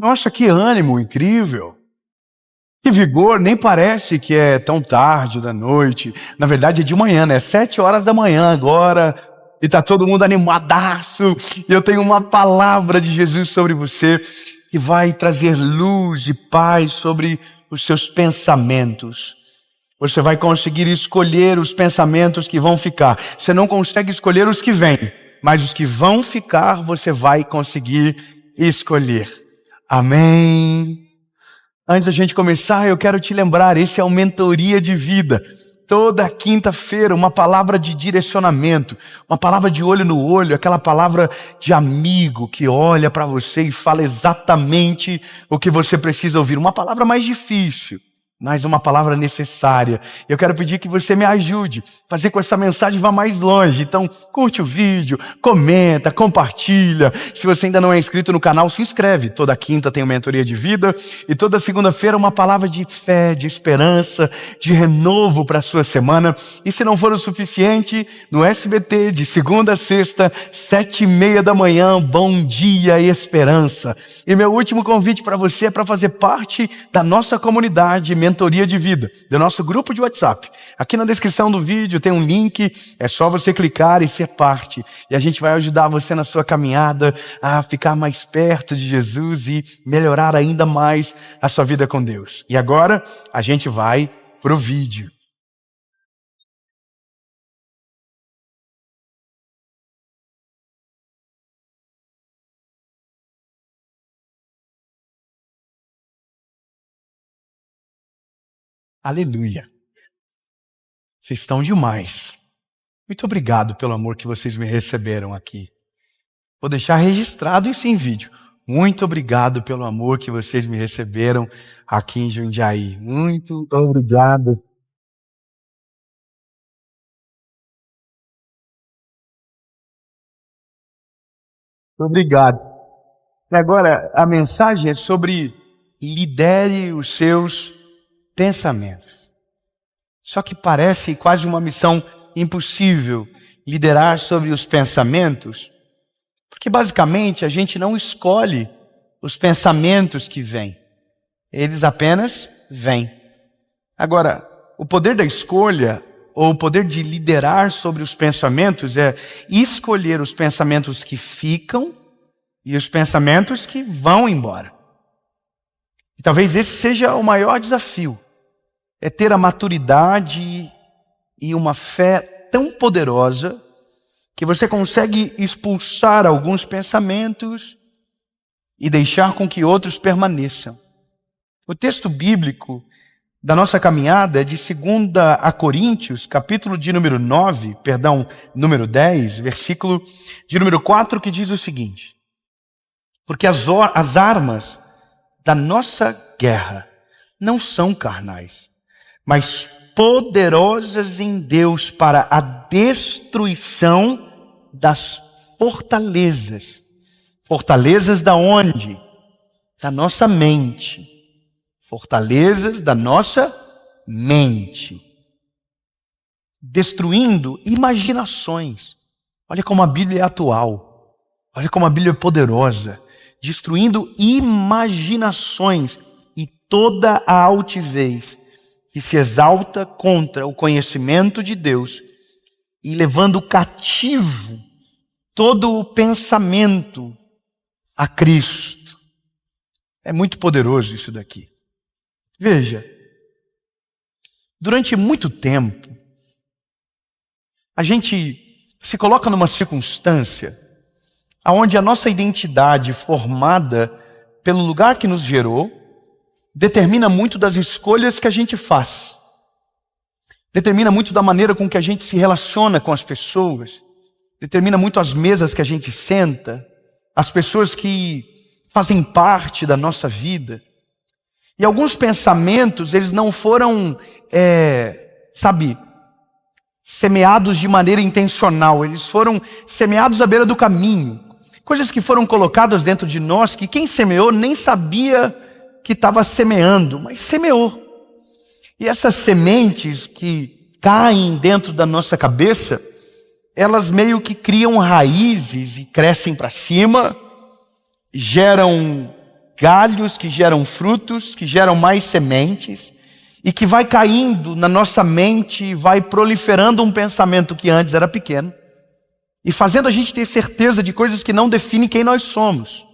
Nossa, que ânimo incrível! Que vigor, nem parece que é tão tarde da noite. Na verdade é de manhã, né? 7 horas da manhã agora. E tá todo mundo animadaço. E eu tenho uma palavra de Jesus sobre você que vai trazer luz e paz sobre os seus pensamentos. Você vai conseguir escolher os pensamentos que vão ficar. Você não consegue escolher os que vêm, mas os que vão ficar você vai conseguir escolher. Amém? Antes da gente começar, eu quero te lembrar, esse é o Mentoria de Vida. Toda quinta-feira, uma palavra de direcionamento, uma palavra de olho no olho, aquela palavra de amigo que olha para você e fala exatamente o que você precisa ouvir. Uma palavra mais difícil, mas uma palavra necessária. Eu quero pedir que você me ajude a fazer com que essa mensagem vá mais longe. Então, curte o vídeo, comenta, compartilha. Se você ainda não é inscrito no canal, se inscreve. Toda quinta tem uma Mentoria de Vida e toda segunda-feira uma palavra de fé, de esperança, de renovo para a sua semana. E se não for o suficiente, no SBT, de segunda a sexta, 7:30 da manhã, Bom Dia Esperança. E meu último convite para você é para fazer parte da nossa comunidade Mentoria de Vida, do nosso grupo de WhatsApp. Aqui na descrição do vídeo tem um link, é só você clicar e ser parte. E a gente vai ajudar você na sua caminhada a ficar mais perto de Jesus e melhorar ainda mais a sua vida com Deus. E agora a gente vai pro vídeo. Aleluia. Vocês estão demais. Muito obrigado pelo amor que vocês me receberam aqui. Vou deixar registrado isso em vídeo. Muito obrigado pelo amor que vocês me receberam aqui em Jundiaí. Muito obrigado. Obrigado. E agora, a mensagem é sobre lidere os seus pensamentos. Só que parece quase uma missão impossível liderar sobre os pensamentos, porque basicamente a gente não escolhe os pensamentos que vêm, eles apenas vêm. Agora, o poder da escolha, ou o poder de liderar sobre os pensamentos, é escolher os pensamentos que ficam e os pensamentos que vão embora. E talvez esse seja o maior desafio, é ter a maturidade e uma fé tão poderosa que você consegue expulsar alguns pensamentos e deixar com que outros permaneçam. O texto bíblico da nossa caminhada é de 2 a Coríntios, capítulo de número 10, versículo de número 4, que diz o seguinte: porque as armas da nossa guerra não são carnais, mas poderosas em Deus para a destruição das fortalezas. Fortalezas da onde? Da nossa mente. Fortalezas da nossa mente. Destruindo imaginações. Olha como a Bíblia é atual. Olha como a Bíblia é poderosa. Destruindo imaginações e toda a altivez que se exalta contra o conhecimento de Deus e levando cativo todo o pensamento a Cristo. É muito poderoso isso daqui. Veja, durante muito tempo, a gente se coloca numa circunstância onde a nossa identidade formada pelo lugar que nos gerou determina muito das escolhas que a gente faz. Determina muito da maneira com que a gente se relaciona com as pessoas. Determina muito as mesas que a gente senta, as pessoas que fazem parte da nossa vida. E alguns pensamentos, eles não foram, semeados de maneira intencional. Eles foram semeados à beira do caminho. Coisas que foram colocadas dentro de nós que quem semeou nem sabia que estava semeando, mas semeou. E essas sementes que caem dentro da nossa cabeça, elas meio que criam raízes e crescem para cima, geram galhos que geram frutos, que geram mais sementes, e que vai caindo na nossa mente e vai proliferando um pensamento que antes era pequeno, e fazendo a gente ter certeza de coisas que não definem quem nós somos.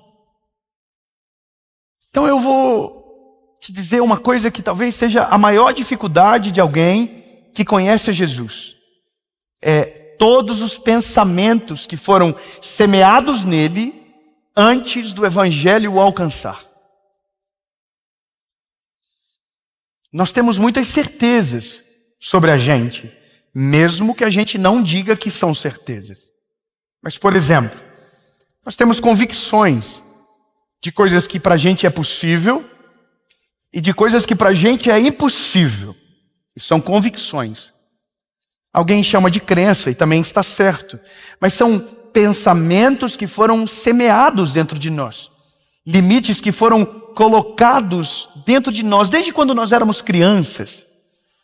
Então eu vou te dizer uma coisa que talvez seja a maior dificuldade de alguém que conhece a Jesus. É todos os pensamentos que foram semeados nele antes do Evangelho o alcançar. Nós temos muitas certezas sobre a gente, mesmo que a gente não diga que são certezas. Mas, por exemplo, nós temos convicções de coisas que para a gente é possível e de coisas que para a gente é impossível. E são convicções. Alguém chama de crença e também está certo. Mas são pensamentos que foram semeados dentro de nós. Limites que foram colocados dentro de nós desde quando nós éramos crianças.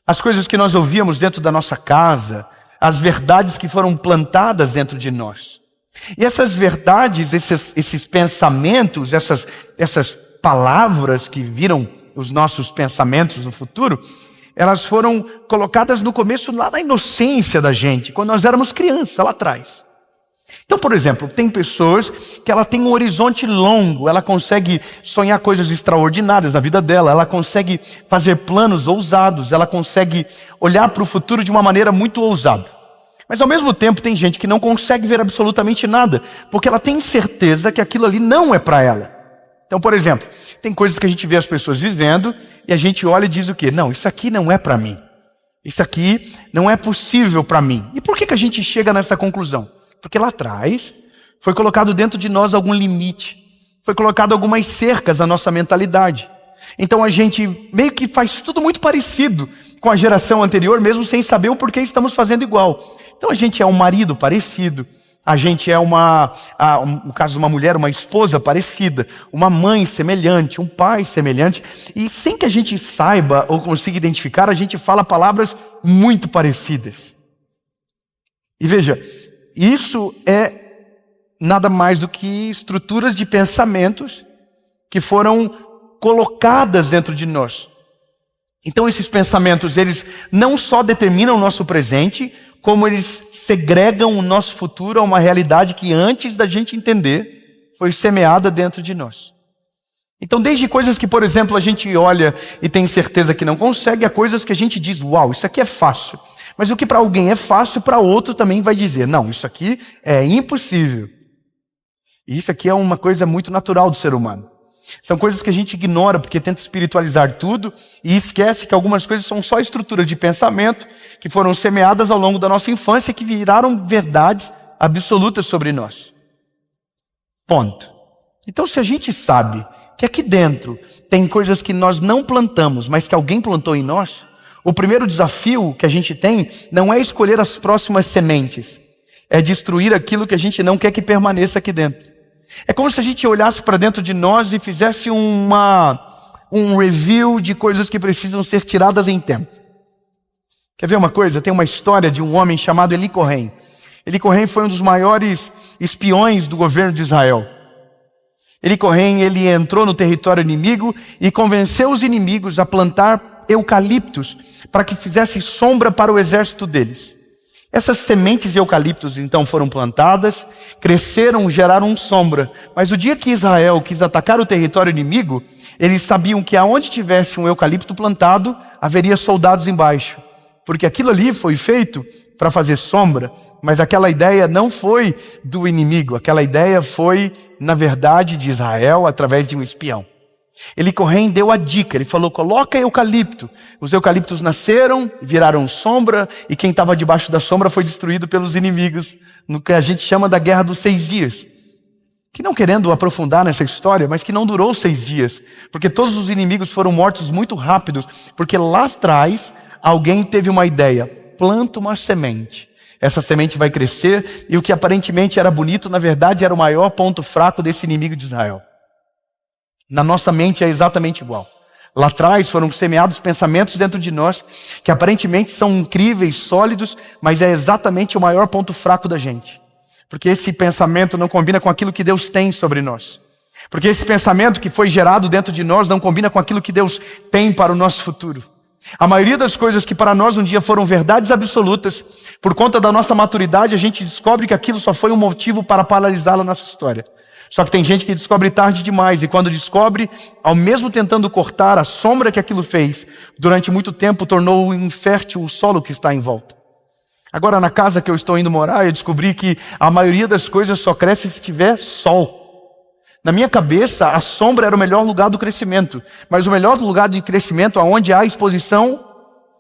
As coisas que nós ouvíamos dentro da nossa casa, as verdades que foram plantadas dentro de nós. E essas verdades, esses pensamentos, essas palavras que viram os nossos pensamentos no futuro, elas foram colocadas no começo, lá na inocência da gente, quando nós éramos crianças, lá atrás. Então, por exemplo, tem pessoas que ela tem um horizonte longo, ela consegue sonhar coisas extraordinárias na vida dela, ela consegue fazer planos ousados, ela consegue olhar para o futuro de uma maneira muito ousada. Mas ao mesmo tempo tem gente que não consegue ver absolutamente nada, porque ela tem certeza que aquilo ali não é para ela. Então, por exemplo, tem coisas que a gente vê as pessoas vivendo e a gente olha e diz o quê? Não, isso aqui não é para mim. Isso aqui não é possível para mim. E por que a gente chega nessa conclusão? Porque lá atrás foi colocado dentro de nós algum limite, foi colocado algumas cercas à nossa mentalidade. Então a gente meio que faz tudo muito parecido com a geração anterior, mesmo sem saber o porquê estamos fazendo igual. Então a gente é um marido parecido, a gente é no caso uma mulher, uma esposa parecida, uma mãe semelhante, um pai semelhante, e sem que a gente saiba ou consiga identificar, a gente fala palavras muito parecidas. E veja, isso é nada mais do que estruturas de pensamentos que foram colocadas dentro de nós. Então esses pensamentos, eles não só determinam o nosso presente, como eles segregam o nosso futuro a uma realidade que antes da gente entender, foi semeada dentro de nós. Então desde coisas que, por exemplo, a gente olha e tem certeza que não consegue, a coisas que a gente diz, uau, isso aqui é fácil. Mas o que para alguém é fácil, para outro também vai dizer, não, isso aqui é impossível. E isso aqui é uma coisa muito natural do ser humano. São coisas que a gente ignora porque tenta espiritualizar tudo e esquece que algumas coisas são só estruturas de pensamento que foram semeadas ao longo da nossa infância e que viraram verdades absolutas sobre nós. Ponto. Então se a gente sabe que aqui dentro tem coisas que nós não plantamos, mas que alguém plantou em nós, o primeiro desafio que a gente tem não é escolher as próximas sementes, é destruir aquilo que a gente não quer que permaneça aqui dentro. É como se a gente olhasse para dentro de nós e fizesse um review de coisas que precisam ser tiradas em tempo. Quer ver uma coisa? Tem uma história de um homem chamado Eli Cohen. Eli Cohen foi um dos maiores espiões do governo de Israel. Eli Cohen, ele entrou no território inimigo e convenceu os inimigos a plantar eucaliptos para que fizesse sombra para o exército deles. Essas sementes de eucaliptos então foram plantadas, cresceram, geraram sombra. Mas o dia que Israel quis atacar o território inimigo, eles sabiam que aonde tivesse um eucalipto plantado, haveria soldados embaixo. Porque aquilo ali foi feito para fazer sombra, mas aquela ideia não foi do inimigo, aquela ideia foi, na verdade, de Israel através de um espião. Eli Cohen deu a dica, ele falou, coloca eucalipto. Os eucaliptos nasceram, viraram sombra, e quem estava debaixo da sombra foi destruído pelos inimigos, no que a gente chama da Guerra dos 6 Dias. Que não querendo aprofundar nessa história, mas que não durou 6 dias, porque todos os inimigos foram mortos muito rápidos, porque lá atrás alguém teve uma ideia, planta uma semente. Essa semente vai crescer, e o que aparentemente era bonito, na verdade era o maior ponto fraco desse inimigo de Israel. Na nossa mente é exatamente igual. Lá atrás foram semeados pensamentos dentro de nós que aparentemente são incríveis, sólidos, mas é exatamente o maior ponto fraco da gente. Porque esse pensamento não combina com aquilo que Deus tem sobre nós. Porque esse pensamento que foi gerado dentro de nós não combina com aquilo que Deus tem para o nosso futuro. A maioria das coisas que para nós um dia foram verdades absolutas, por conta da nossa maturidade, a gente descobre que aquilo só foi um motivo para paralisar a nossa história. Só que tem gente que descobre tarde demais, e quando descobre, ao mesmo tentando cortar a sombra que aquilo fez, durante muito tempo tornou infértil o solo que está em volta. Agora, na casa que eu estou indo morar, eu descobri que a maioria das coisas só cresce se tiver sol. Na minha cabeça, a sombra era o melhor lugar do crescimento, mas o melhor lugar de crescimento é onde há a exposição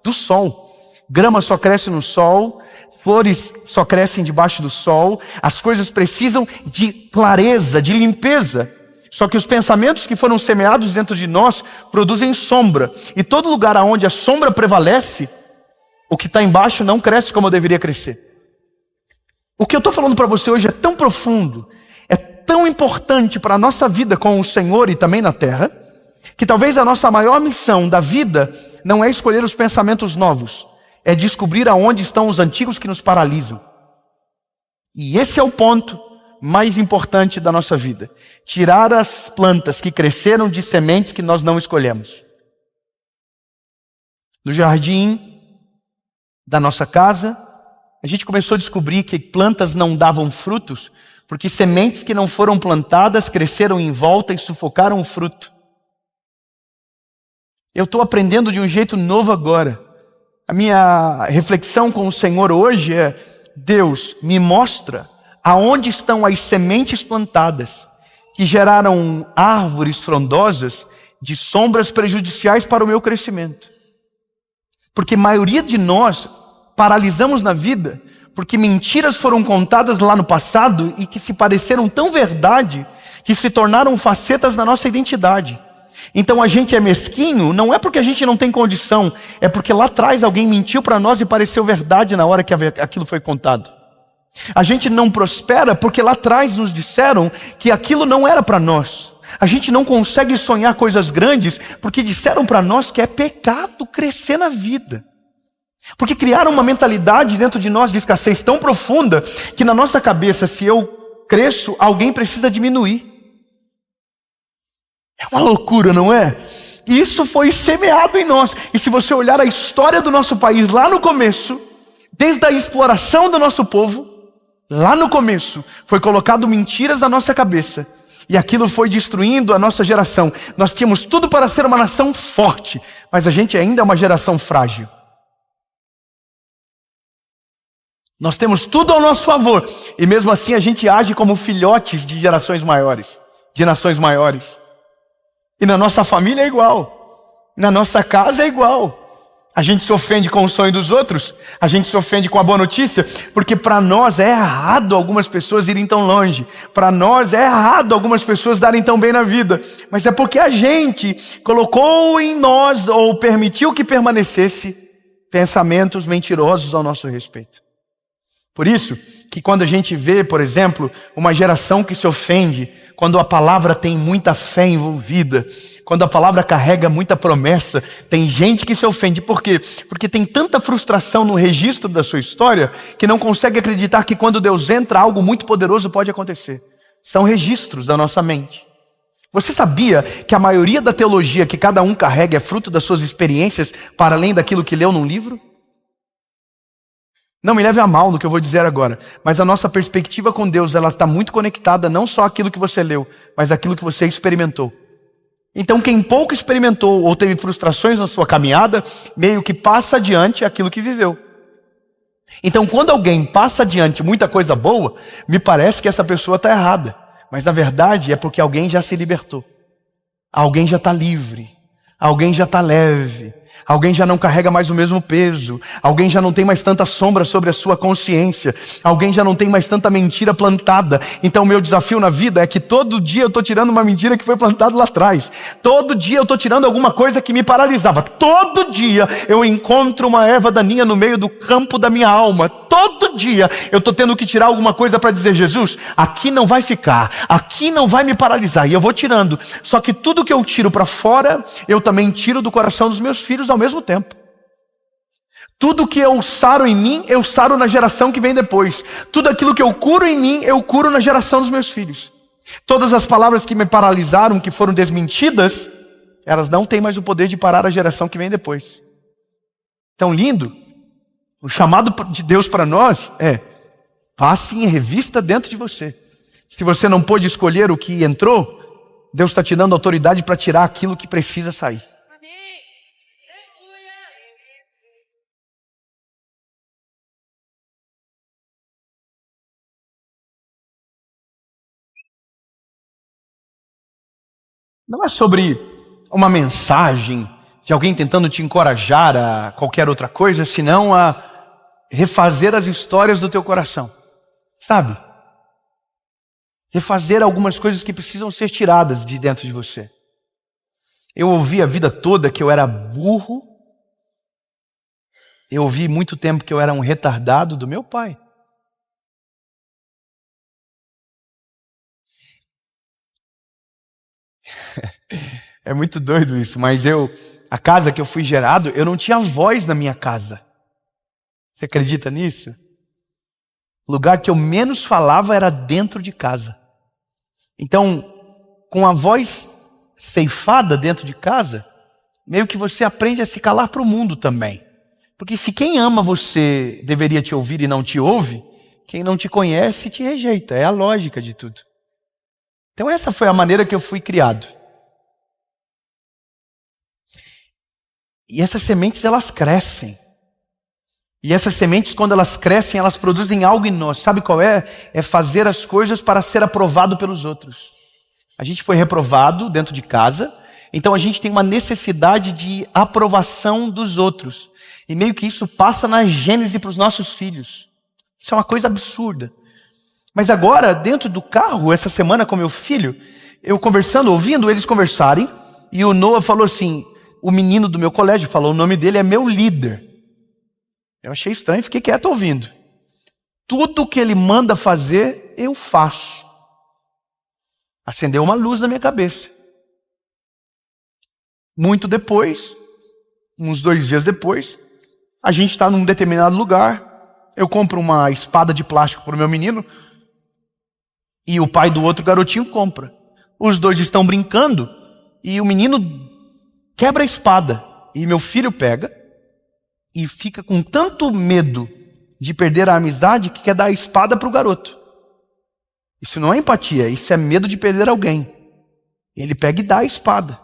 do sol. Grama só cresce no sol, flores só crescem debaixo do sol, as coisas precisam de clareza, de limpeza. Só que os pensamentos que foram semeados dentro de nós produzem sombra, e todo lugar onde a sombra prevalece, o que está embaixo não cresce como deveria crescer. O que eu estou falando para você hoje é tão profundo, tão importante para a nossa vida com o Senhor e também na terra, que talvez a nossa maior missão da vida não é escolher os pensamentos novos, é descobrir aonde estão os antigos que nos paralisam. E esse é o ponto mais importante da nossa vida: tirar as plantas que cresceram de sementes que nós não escolhemos. No jardim da nossa casa, a gente começou a descobrir que plantas não davam frutos porque sementes que não foram plantadas cresceram em volta e sufocaram o fruto. Eu estou aprendendo de um jeito novo agora. A minha reflexão com o Senhor hoje é: Deus, me mostra aonde estão as sementes plantadas que geraram árvores frondosas de sombras prejudiciais para o meu crescimento. Porque a maioria de nós paralisamos na vida porque mentiras foram contadas lá no passado e que se pareceram tão verdade que se tornaram facetas da nossa identidade. Então a gente é mesquinho, não é porque a gente não tem condição, é porque lá atrás alguém mentiu para nós e pareceu verdade na hora que aquilo foi contado. A gente não prospera porque lá atrás nos disseram que aquilo não era para nós. A gente não consegue sonhar coisas grandes porque disseram para nós que é pecado crescer na vida. Porque criaram uma mentalidade dentro de nós de escassez tão profunda que na nossa cabeça, se eu cresço, alguém precisa diminuir. É uma loucura, não é? E isso foi semeado em nós. E se você olhar a história do nosso país lá no começo, desde a exploração do nosso povo, lá no começo, foi colocado mentiras na nossa cabeça. E aquilo foi destruindo a nossa geração. Nós tínhamos tudo para ser uma nação forte, mas a gente ainda é uma geração frágil. Nós temos tudo ao nosso favor, e mesmo assim a gente age como filhotes de gerações maiores, de nações maiores. E na nossa família é igual, na nossa casa é igual. A gente se ofende com o sonho dos outros, a gente se ofende com a boa notícia, porque para nós é errado algumas pessoas irem tão longe, para nós é errado algumas pessoas darem tão bem na vida, mas é porque a gente colocou em nós, ou permitiu que permanecesse, pensamentos mentirosos ao nosso respeito. Por isso que quando a gente vê, por exemplo, uma geração que se ofende, quando a palavra tem muita fé envolvida, quando a palavra carrega muita promessa, tem gente que se ofende. Por quê? Porque tem tanta frustração no registro da sua história que não consegue acreditar que quando Deus entra, algo muito poderoso pode acontecer. São registros da nossa mente. Você sabia que a maioria da teologia que cada um carrega é fruto das suas experiências para além daquilo que leu num livro? Não me leve a mal no que eu vou dizer agora, mas a nossa perspectiva com Deus, ela está muito conectada não só àquilo que você leu, mas àquilo que você experimentou. Então quem pouco experimentou ou teve frustrações na sua caminhada, meio que passa adiante aquilo que viveu. Então quando alguém passa adiante muita coisa boa, me parece que essa pessoa está errada, mas na verdade é porque alguém já se libertou. Alguém já está livre, alguém já está leve. Alguém já não carrega mais o mesmo peso. Alguém já não tem mais tanta sombra sobre a sua consciência. Alguém já não tem mais tanta mentira plantada. Então o meu desafio na vida é que todo dia eu estou tirando uma mentira que foi plantada lá atrás. Todo dia eu estou tirando alguma coisa que me paralisava. Todo dia eu encontro uma erva daninha no meio do campo da minha alma. Todo dia eu estou tendo que tirar alguma coisa para dizer: Jesus, aqui não vai ficar, aqui não vai me paralisar. E eu vou tirando. Só que tudo que eu tiro para fora, eu também tiro do coração dos meus filhos ao mesmo tempo. Tudo que eu saro em mim, eu saro na geração que vem depois. Tudo aquilo que eu curo em mim, eu curo na geração dos meus filhos. Todas as palavras que me paralisaram, que foram desmentidas, elas não têm mais o poder de parar a geração que vem depois. Tão lindo. O chamado de Deus para nós é: passe em revista dentro de você. Se você não pôde escolher o que entrou, Deus está te dando autoridade para tirar aquilo que precisa sair. Não é sobre uma mensagem de alguém tentando te encorajar a qualquer outra coisa, senão a refazer as histórias do teu coração. Sabe? Refazer algumas coisas que precisam ser tiradas de dentro de você. Eu ouvi a vida toda que eu era burro. Eu ouvi muito tempo que eu era um retardado do meu pai. É muito doido isso, mas a casa que eu fui gerado, eu não tinha voz na minha casa. Você acredita nisso? O lugar que eu menos falava era dentro de casa. Então, com a voz ceifada dentro de casa, meio que você aprende a se calar para o mundo também. Porque se quem ama você deveria te ouvir e não te ouve, quem não te conhece te rejeita. É a lógica de tudo. Então essa foi a maneira que eu fui criado. E essas sementes, elas crescem. E essas sementes, quando elas crescem, elas produzem algo em nós. Sabe qual é? É fazer as coisas para ser aprovado pelos outros. A gente foi reprovado dentro de casa, então a gente tem uma necessidade de aprovação dos outros. E meio que isso passa na gênese para os nossos filhos. Isso é uma coisa absurda. Mas agora, dentro do carro, essa semana com meu filho, eu conversando, ouvindo eles conversarem, e o Noah falou assim, o menino do meu colégio falou, o nome dele é meu líder. Eu achei estranho, fiquei quieto ouvindo. Tudo que ele manda fazer, eu faço. Acendeu uma luz na minha cabeça. Muito depois, uns 2 dias depois, a gente está num determinado lugar, eu compro uma espada de plástico para o meu menino, e o pai do outro garotinho compra. Os dois estão brincando, e o menino quebra a espada, e meu filho pega, e fica com tanto medo de perder a amizade, que quer dar a espada para o garoto. Isso não é empatia, isso é medo de perder alguém. Ele pega e dá a espada.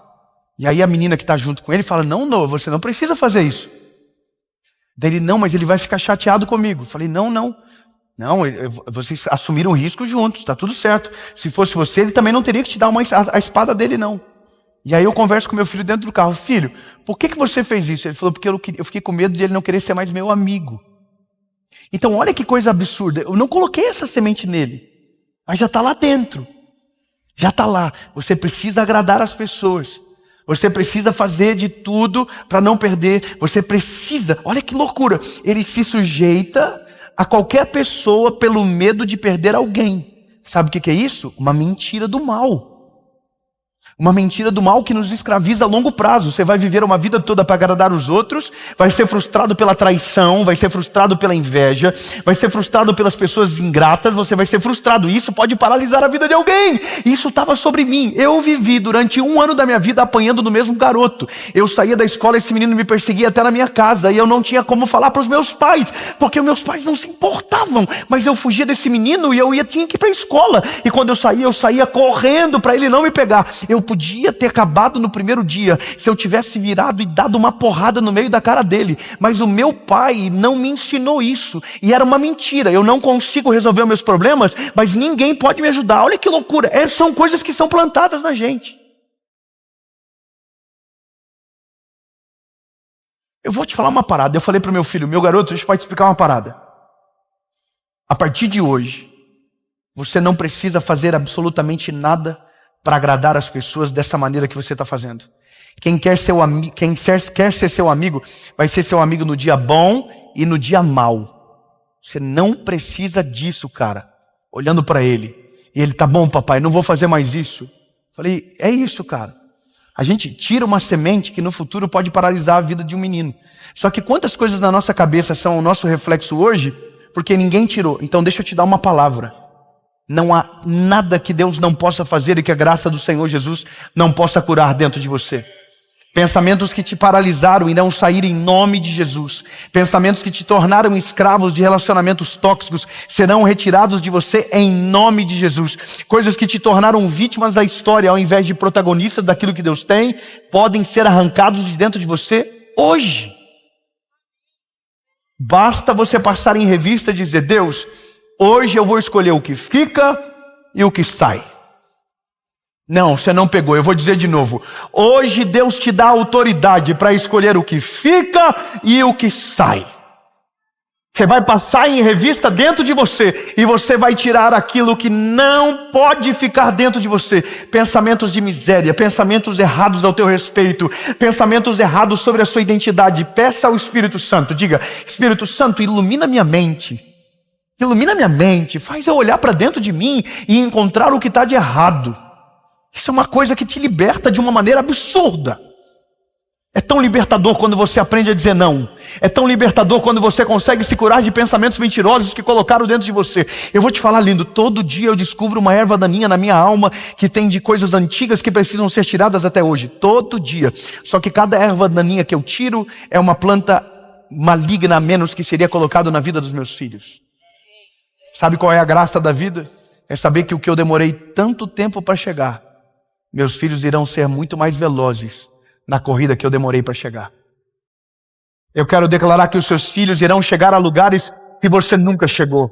E aí a menina que está junto com ele fala, não, Noah, você não precisa fazer isso. Daí ele, não, mas ele vai ficar chateado comigo. Eu falei, não, vocês assumiram o risco juntos, está tudo certo. Se fosse você, ele também não teria que te dar a espada dele, não. E aí eu converso com meu filho dentro do carro, filho, por que você fez isso? Ele falou, porque eu fiquei com medo de ele não querer ser mais meu amigo. Então olha que coisa absurda, eu não coloquei essa semente nele, mas já está lá dentro. Já está lá, você precisa agradar as pessoas. Você precisa fazer de tudo para não perder. Você precisa, olha que loucura, ele se sujeita a qualquer pessoa pelo medo de perder alguém. Sabe o que é isso? Uma mentira do mal. Uma mentira do mal que nos escraviza a longo prazo. Você vai viver uma vida toda para agradar os outros, vai ser frustrado pela traição, vai ser frustrado pela inveja, vai ser frustrado pelas pessoas ingratas, você vai ser frustrado. Isso pode paralisar a vida de alguém. Isso estava sobre mim. Eu vivi durante 1 ano da minha vida apanhando do mesmo garoto. Eu saía da escola, esse menino me perseguia até na minha casa, e eu não tinha como falar para os meus pais, porque meus pais não se importavam, mas eu fugia desse menino e tinha que ir para a escola. E quando eu saía correndo para ele não me pegar. Eu podia ter acabado no primeiro dia se eu tivesse virado e dado uma porrada no meio da cara dele, mas o meu pai não me ensinou isso, e era uma mentira. Eu não consigo resolver os meus problemas, mas ninguém pode me ajudar. Olha que loucura, são coisas que são plantadas na gente. Eu vou te falar uma parada. Eu falei para o meu filho, meu garoto, deixa eu te explicar uma parada. A partir de hoje, você não precisa fazer absolutamente nada para agradar as pessoas dessa maneira que você está fazendo. Quem quer ser seu amigo, vai ser seu amigo no dia bom e no dia mau. Você não precisa disso, cara. Olhando para ele. E ele, tá bom, papai, não vou fazer mais isso. Falei, é isso, cara. A gente tira uma semente que no futuro pode paralisar a vida de um menino. Só que quantas coisas na nossa cabeça são o nosso reflexo hoje, porque ninguém tirou. Então deixa eu te dar uma palavra. Não há nada que Deus não possa fazer e que a graça do Senhor Jesus não possa curar dentro de você. Pensamentos que te paralisaram irão sair em nome de Jesus. Pensamentos que te tornaram escravos de relacionamentos tóxicos serão retirados de você em nome de Jesus. Coisas que te tornaram vítimas da história ao invés de protagonistas daquilo que Deus tem, podem ser arrancados de dentro de você hoje. Basta você passar em revista e dizer: Deus, hoje eu vou escolher o que fica e o que sai. Não, você não pegou, eu vou dizer de novo. Hoje Deus te dá autoridade para escolher o que fica e o que sai. Você vai passar em revista dentro de você e você vai tirar aquilo que não pode ficar dentro de você. Pensamentos de miséria, pensamentos errados ao teu respeito, pensamentos errados sobre a sua identidade. Peça ao Espírito Santo, diga: Espírito Santo, ilumina minha mente. Ilumina minha mente, faz eu olhar para dentro de mim e encontrar o que está de errado. Isso é uma coisa que te liberta de uma maneira absurda. É tão libertador quando você aprende a dizer não. É tão libertador quando você consegue se curar de pensamentos mentirosos que colocaram dentro de você. Eu vou te falar, lindo, todo dia eu descubro uma erva daninha na minha alma que tem de coisas antigas que precisam ser tiradas até hoje. Todo dia. Só que cada erva daninha que eu tiro é uma planta maligna a menos que seria colocado na vida dos meus filhos. Sabe qual é a graça da vida? É saber que o que eu demorei tanto tempo para chegar, meus filhos irão ser muito mais velozes na corrida que eu demorei para chegar. Eu quero declarar que os seus filhos irão chegar a lugares que você nunca chegou.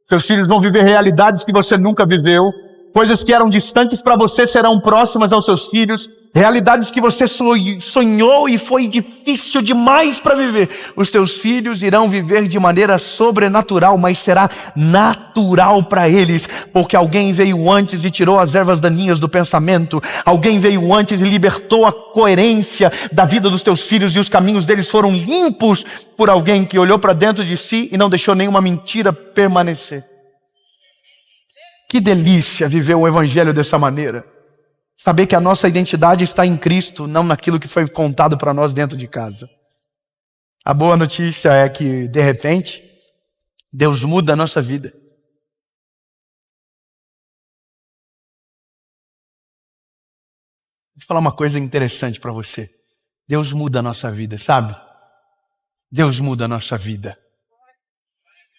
Seus filhos vão viver realidades que você nunca viveu. Coisas que eram distantes para você serão próximas aos seus filhos. Realidades que você sonhou e foi difícil demais para viver. Os teus filhos irão viver de maneira sobrenatural, mas será natural para eles, porque alguém veio antes e tirou as ervas daninhas do pensamento. Alguém veio antes e libertou a coerência da vida dos teus filhos, e os caminhos deles foram limpos por alguém que olhou para dentro de si e não deixou nenhuma mentira permanecer. Que delícia viver um evangelho dessa maneira. Saber que a nossa identidade está em Cristo, não naquilo que foi contado para nós dentro de casa. A boa notícia é que, de repente, Deus muda a nossa vida. Vou falar uma coisa interessante para você. Deus muda a nossa vida, sabe? Deus muda a nossa vida.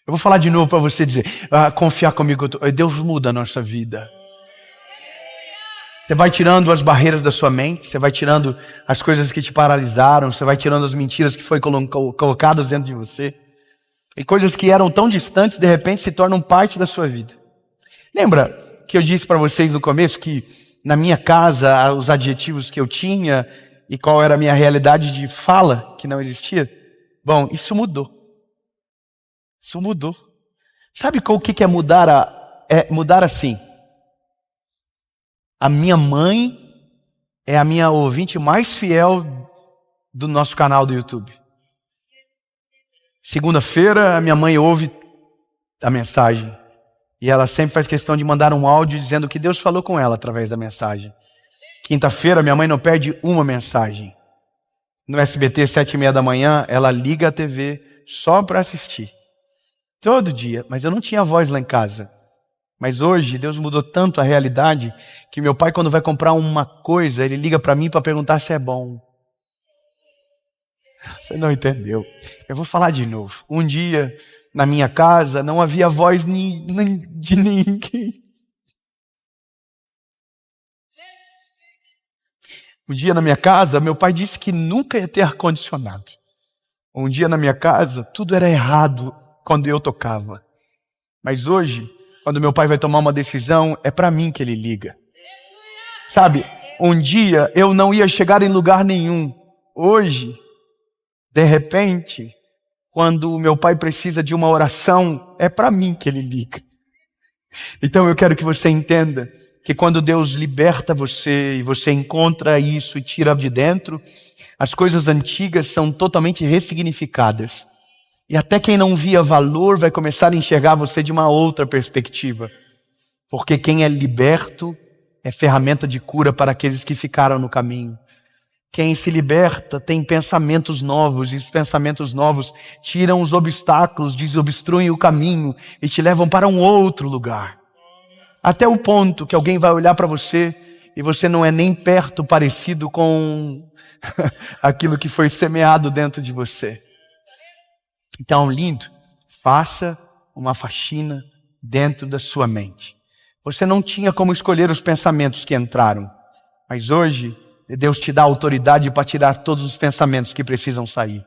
Eu vou falar de novo para você dizer, confiar comigo, Deus muda a nossa vida. Você vai tirando as barreiras da sua mente, você vai tirando as coisas que te paralisaram, você vai tirando as mentiras que foram colocadas dentro de você. E coisas que eram tão distantes, de repente, se tornam parte da sua vida. Lembra que eu disse para vocês no começo que na minha casa, os adjetivos que eu tinha e qual era a minha realidade de fala, que não existia? Bom, isso mudou. Isso mudou. Sabe o que é mudar? É mudar assim. A minha mãe é a minha ouvinte mais fiel do nosso canal do YouTube. Segunda-feira, a minha mãe ouve a mensagem. E ela sempre faz questão de mandar um áudio dizendo que Deus falou com ela através da mensagem. Quinta-feira, minha mãe não perde uma mensagem. No SBT, 7h30 da manhã, ela liga a TV só para assistir. Todo dia. Mas eu não tinha voz lá em casa. Mas hoje, Deus mudou tanto a realidade que meu pai, quando vai comprar uma coisa, ele liga para mim para perguntar se é bom. Você não entendeu. Eu vou falar de novo. Um dia, na minha casa, não havia voz de ninguém. Um dia na minha casa, meu pai disse que nunca ia ter ar-condicionado. Um dia na minha casa, tudo era errado quando eu tocava. Mas hoje, quando meu pai vai tomar uma decisão, é para mim que ele liga. Sabe, um dia eu não ia chegar em lugar nenhum. Hoje, de repente, quando o meu pai precisa de uma oração, é para mim que ele liga. Então eu quero que você entenda que quando Deus liberta você e você encontra isso e tira de dentro, as coisas antigas são totalmente ressignificadas. E até quem não via valor vai começar a enxergar você de uma outra perspectiva. Porque quem é liberto é ferramenta de cura para aqueles que ficaram no caminho. Quem se liberta tem pensamentos novos, e os pensamentos novos tiram os obstáculos, desobstruem o caminho e te levam para um outro lugar. Até o ponto que alguém vai olhar para você e você não é nem perto parecido com aquilo que foi semeado dentro de você. Então, lindo, faça uma faxina dentro da sua mente. Você não tinha como escolher os pensamentos que entraram, mas hoje Deus te dá autoridade para tirar todos os pensamentos que precisam sair.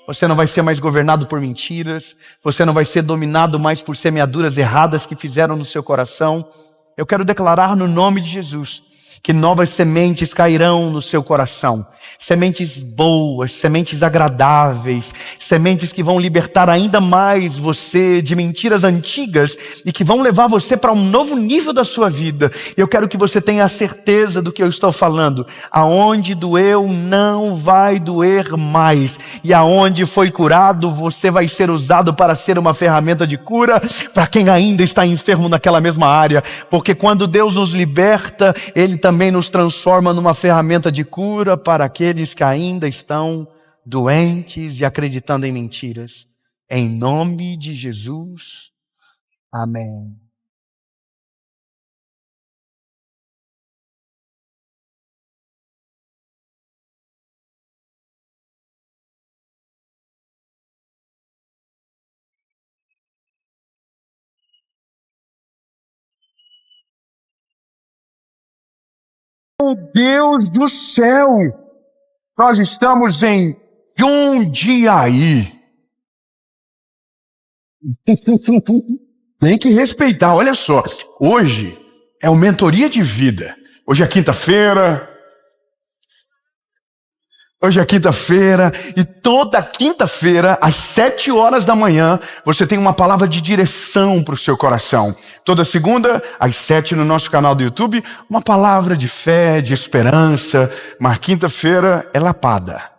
Você não vai ser mais governado por mentiras, você não vai ser dominado mais por semeaduras erradas que fizeram no seu coração. Eu quero declarar no nome de Jesus que novas sementes cairão no seu coração. Sementes boas, sementes agradáveis, sementes que vão libertar ainda mais você de mentiras antigas e que vão levar você para um novo nível da sua vida. Eu quero que você tenha a certeza do que eu estou falando. Aonde doeu, não vai doer mais. E aonde foi curado, você vai ser usado para ser uma ferramenta de cura para quem ainda está enfermo naquela mesma área. Porque quando Deus nos liberta, Ele também nos transforma numa ferramenta de cura para aqueles que ainda estão doentes e acreditando em mentiras. Em nome de Jesus, amém. Meu Deus do céu! Nós estamos em Jundiaí. Tem que respeitar, olha só. Hoje é o Mentoria de Vida. Hoje é quinta-feira. E toda quinta-feira, às 7 horas da manhã, você tem uma palavra de direção para o seu coração. Toda segunda, às 7 no nosso canal do YouTube, uma palavra de fé, de esperança. Mas quinta-feira é lapada.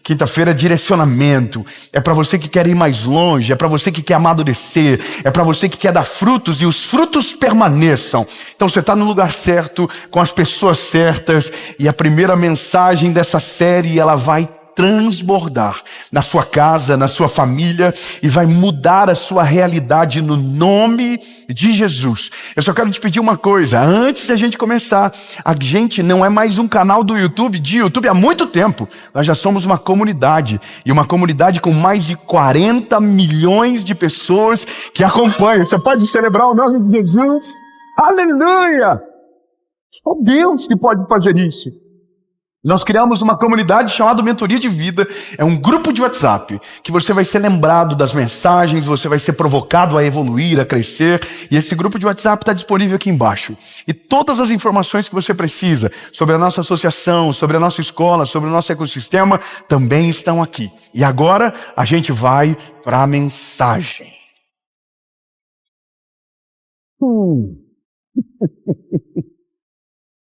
Quinta-feira é direcionamento. É para você que quer ir mais longe, é para você que quer amadurecer, é para você que quer dar frutos e os frutos permaneçam. Então você está no lugar certo, com as pessoas certas, e a primeira mensagem dessa série, ela vai transbordar na sua casa, na sua família, e vai mudar a sua realidade no nome de Jesus. Eu só quero te pedir uma coisa, antes de a gente começar, a gente não é mais um canal do YouTube, há muito tempo. Nós já somos uma comunidade, e uma comunidade com mais de 40 milhões de pessoas que acompanham. Você pode celebrar o nome de Jesus? Aleluia! Só Deus que pode fazer isso. Nós criamos uma comunidade chamada Mentoria de Vida. É um grupo de WhatsApp que você vai ser lembrado das mensagens, você vai ser provocado a evoluir, a crescer. E esse grupo de WhatsApp está disponível aqui embaixo. E todas as informações que você precisa sobre a nossa associação, sobre a nossa escola, sobre o nosso ecossistema, também estão aqui. E agora a gente vai para a mensagem.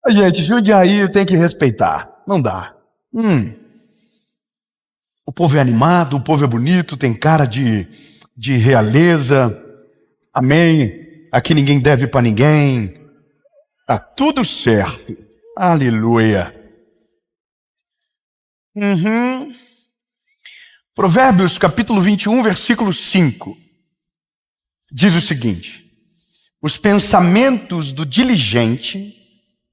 Gente, Jundiaí tem que respeitar. Não dá. O povo é animado, o povo é bonito, tem cara de realeza. Amém. Aqui ninguém deve para ninguém. Tá tudo certo. Aleluia. Provérbios capítulo 21, versículo 5. Diz o seguinte: os pensamentos do diligente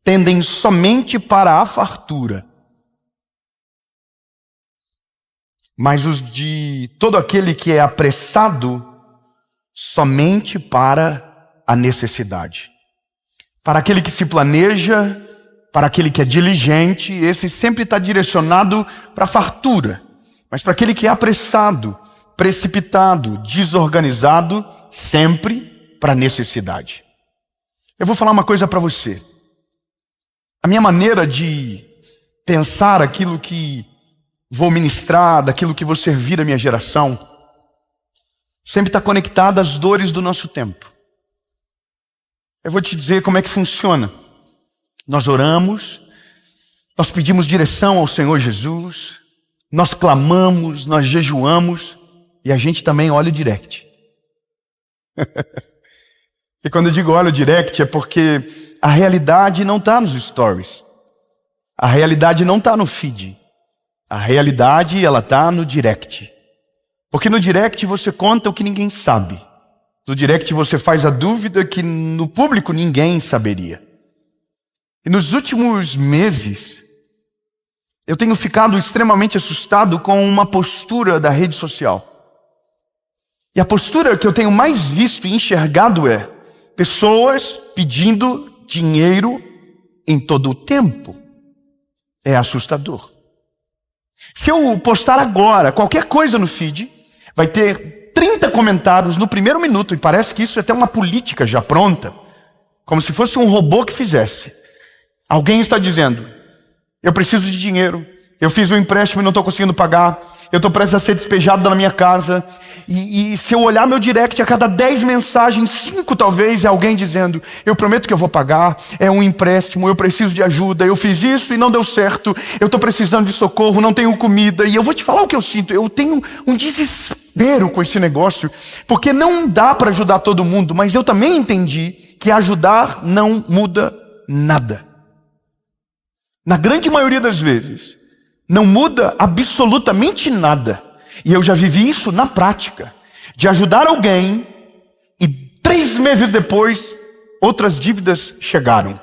tendem somente para a fartura, mas os de todo aquele que é apressado, somente para a necessidade. Para aquele que se planeja, para aquele que é diligente, esse sempre está direcionado para a fartura. Mas para aquele que é apressado, precipitado, desorganizado, sempre para a necessidade. Eu vou falar uma coisa para você. A minha maneira de pensar aquilo que vou ministrar, daquilo que vou servir a minha geração, sempre está conectada às dores do nosso tempo. Eu vou te dizer como é que funciona. Nós oramos, nós pedimos direção ao Senhor Jesus, nós clamamos, nós jejuamos, e a gente também olha o direct. E quando eu digo olha o direct é porque a realidade não está nos stories. A realidade não está no feed. A realidade, ela está no direct. Porque no direct você conta o que ninguém sabe. Do direct você faz a dúvida que no público ninguém saberia. E nos últimos meses, eu tenho ficado extremamente assustado com uma postura da rede social. E a postura que eu tenho mais visto e enxergado é pessoas pedindo dinheiro em todo o tempo. É assustador. Se eu postar agora qualquer coisa no feed, vai ter 30 comentários no primeiro minuto, e parece que isso é até uma política já pronta, como se fosse um robô que fizesse. Alguém está dizendo, eu preciso de dinheiro, eu fiz um empréstimo e não estou conseguindo pagar, eu estou prestes a ser despejado da minha casa, e se eu olhar meu direct, a cada 10 mensagens, 5 talvez, é alguém dizendo, eu prometo que eu vou pagar, é um empréstimo, eu preciso de ajuda, eu fiz isso e não deu certo, eu estou precisando de socorro, não tenho comida, e eu vou te falar o que eu sinto, eu tenho um desespero com esse negócio, porque não dá para ajudar todo mundo, mas eu também entendi que ajudar não muda nada. Na grande maioria das vezes, não muda absolutamente nada. E eu já vivi isso na prática. De ajudar alguém e 3 meses depois, outras dívidas chegaram.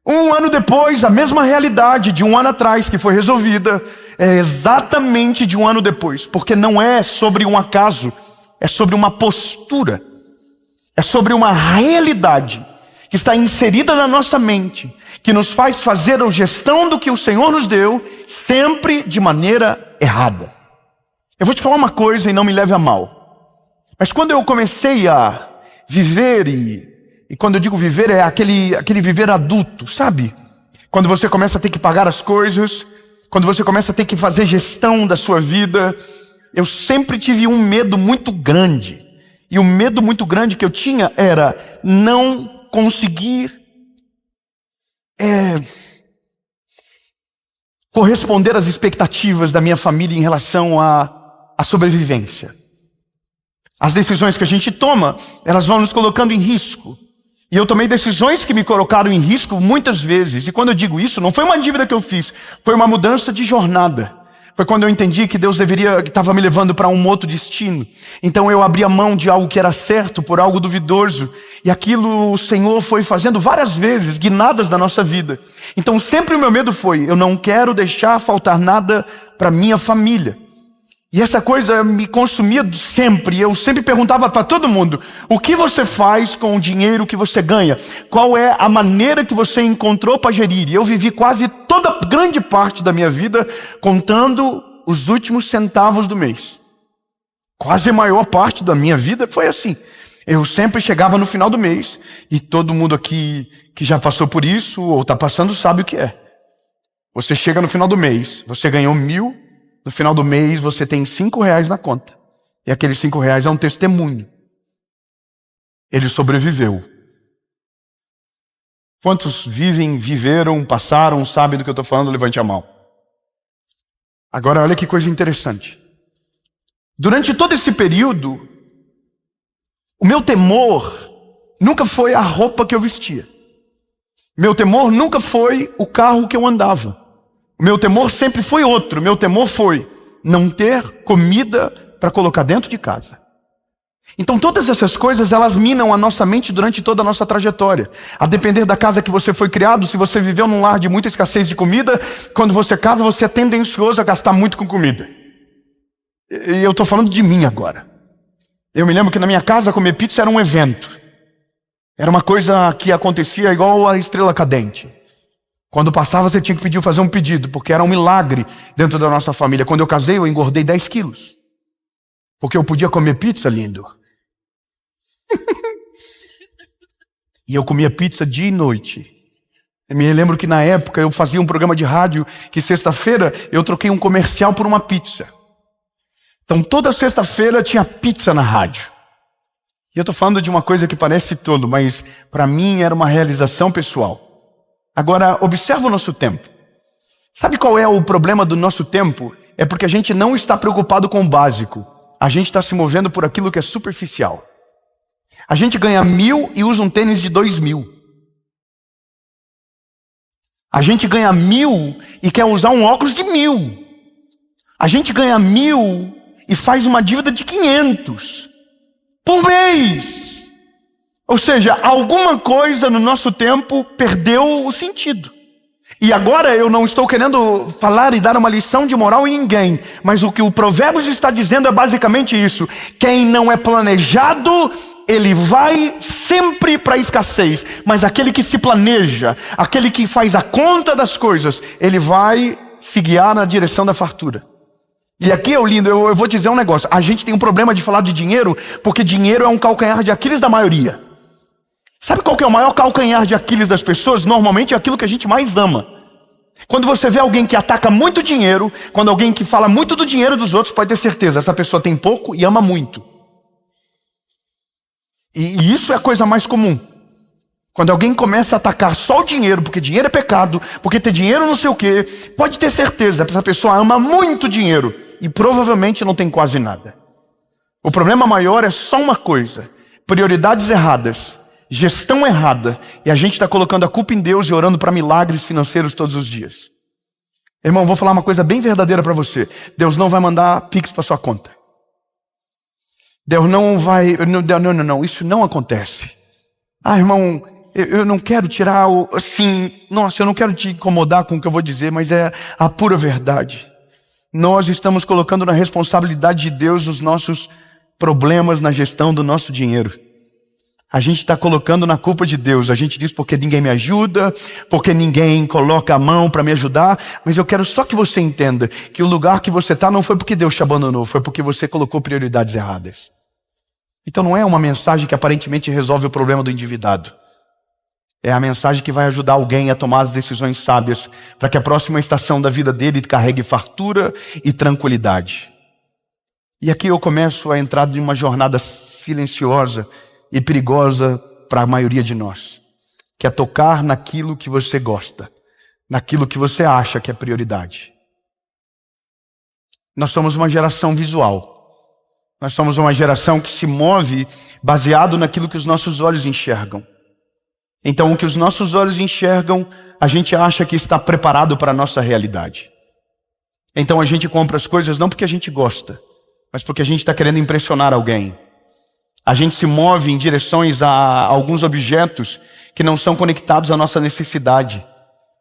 1 ano depois, a mesma realidade de 1 ano atrás que foi resolvida, é exatamente de 1 ano depois. Porque não é sobre um acaso, é sobre uma postura. É sobre uma realidade que está inserida na nossa mente, que nos faz fazer a gestão do que o Senhor nos deu, sempre de maneira errada. Eu vou te falar uma coisa e não me leve a mal. Mas quando eu comecei a viver, e quando eu digo viver, é aquele viver adulto, sabe? Quando você começa a ter que pagar as coisas, quando você começa a ter que fazer gestão da sua vida, eu sempre tive um medo muito grande. E o medo muito grande que eu tinha era não conseguir corresponder às expectativas da minha família em relação à sobrevivência. As decisões que a gente toma, elas vão nos colocando em risco. E eu tomei decisões que me colocaram em risco muitas vezes. E quando eu digo isso, não foi uma dívida que eu fiz, foi uma mudança de jornada. Foi quando eu entendi que Deus que estava me levando para um outro destino. Então eu abri a mão de algo que era certo por algo duvidoso. E aquilo o Senhor foi fazendo várias vezes, guinadas da nossa vida. Então sempre o meu medo foi, eu não quero deixar faltar nada para minha família. E essa coisa me consumia sempre. Eu sempre perguntava para todo mundo, o que você faz com o dinheiro que você ganha? Qual é a maneira que você encontrou para gerir? E eu vivi quase toda grande parte da minha vida contando os últimos centavos do mês. Quase a maior parte da minha vida foi assim. Eu sempre chegava no final do mês, e todo mundo aqui que já passou por isso, ou está passando, sabe o que é. Você chega no final do mês, você ganhou 1.000, no final do mês você tem R$5 na conta. E aqueles R$5 é um testemunho. Ele sobreviveu. Quantos viveram, passaram, sabem do que eu estou falando? Levante a mão. Agora olha que coisa interessante. Durante todo esse período, o meu temor nunca foi a roupa que eu vestia. Meu temor nunca foi o carro que eu andava. O meu temor sempre foi outro. Meu temor foi não ter comida para colocar dentro de casa. Então todas essas coisas, elas minam a nossa mente durante toda a nossa trajetória. A depender da casa que você foi criado, se você viveu num lar de muita escassez de comida, quando você casa, você é tendencioso a gastar muito com comida. E eu estou falando de mim agora. Eu me lembro que na minha casa comer pizza era um evento. Era uma coisa que acontecia igual a estrela cadente. Quando passava, você tinha que fazer um pedido, porque era um milagre dentro da nossa família. Quando eu casei, eu engordei 10 quilos. Porque eu podia comer pizza, lindo. E eu comia pizza dia e noite. Eu me lembro que na época eu fazia um programa de rádio que sexta-feira eu troquei um comercial por uma pizza. Então toda sexta-feira tinha pizza na rádio. E eu estou falando de uma coisa que parece tolo, mas para mim era uma realização pessoal. Agora, observa o nosso tempo. Sabe qual é o problema do nosso tempo? É porque a gente não está preocupado com o básico. A gente está se movendo por aquilo que é superficial. A gente ganha 1.000 e usa um tênis de 2.000. A gente ganha 1.000 e quer usar um óculos de 1.000. A gente ganha 1.000 e faz uma dívida de 500. por mês. Ou seja, alguma coisa no nosso tempo perdeu o sentido. E agora eu não estou querendo falar e dar uma lição de moral em ninguém, mas o que o Provérbios está dizendo é basicamente isso: quem não é planejado, ele vai sempre para a escassez, mas aquele que se planeja, aquele que faz a conta das coisas, ele vai se guiar na direção da fartura. E aqui é lindo, eu vou dizer um negócio: a gente tem um problema de falar de dinheiro, porque dinheiro é um calcanhar de Aquiles da maioria. Sabe qual que é o maior calcanhar de Aquiles das pessoas? Normalmente é aquilo que a gente mais ama. Quando você vê alguém que ataca muito dinheiro, quando alguém que fala muito do dinheiro dos outros, pode ter certeza, essa pessoa tem pouco e ama muito. E isso é a coisa mais comum. Quando alguém começa a atacar só o dinheiro, porque dinheiro é pecado, porque ter dinheiro não sei o quê, pode ter certeza, essa pessoa ama muito dinheiro e provavelmente não tem quase nada. O problema maior é só uma coisa: prioridades erradas, gestão errada, e a gente está colocando a culpa em Deus e orando para milagres financeiros todos os dias. Irmão, vou falar uma coisa bem verdadeira para você: Deus não vai mandar Pix para sua conta. Deus não vai... Não, isso não acontece. Ah, irmão, eu não quero tirar o... Assim, nossa, eu não quero te incomodar com o que eu vou dizer, mas é a pura verdade. Nós estamos colocando na responsabilidade de Deus os nossos problemas na gestão do nosso dinheiro. A gente está colocando na culpa de Deus. A gente diz porque ninguém me ajuda, porque ninguém coloca a mão para me ajudar. Mas eu quero só que você entenda que o lugar que você está não foi porque Deus te abandonou, foi porque você colocou prioridades erradas. Então não é uma mensagem que aparentemente resolve o problema do endividado. É a mensagem que vai ajudar alguém a tomar as decisões sábias para que a próxima estação da vida dele carregue fartura e tranquilidade. E aqui eu começo a entrar em uma jornada silenciosa e perigosa para a maioria de nós, que é tocar naquilo que você gosta, naquilo que você acha que é prioridade. Nós somos uma geração visual. Nós somos uma geração que se move baseado naquilo que os nossos olhos enxergam. Então, o que os nossos olhos enxergam, a gente acha que está preparado para a nossa realidade. Então a gente compra as coisas não porque a gente gosta, mas porque a gente está querendo impressionar alguém. A gente se move em direções a alguns objetos que não são conectados à nossa necessidade,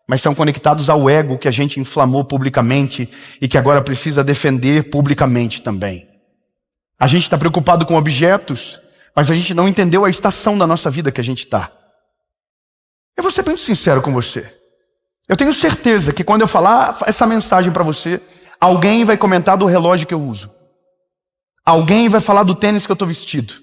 mas são conectados ao ego que a gente inflamou publicamente e que agora precisa defender publicamente também. A gente está preocupado com objetos, mas a gente não entendeu a estação da nossa vida que a gente está. Eu vou ser bem sincero com você. Eu tenho certeza que quando eu falar essa mensagem para você, alguém vai comentar do relógio que eu uso. Alguém vai falar do tênis que eu estou vestido.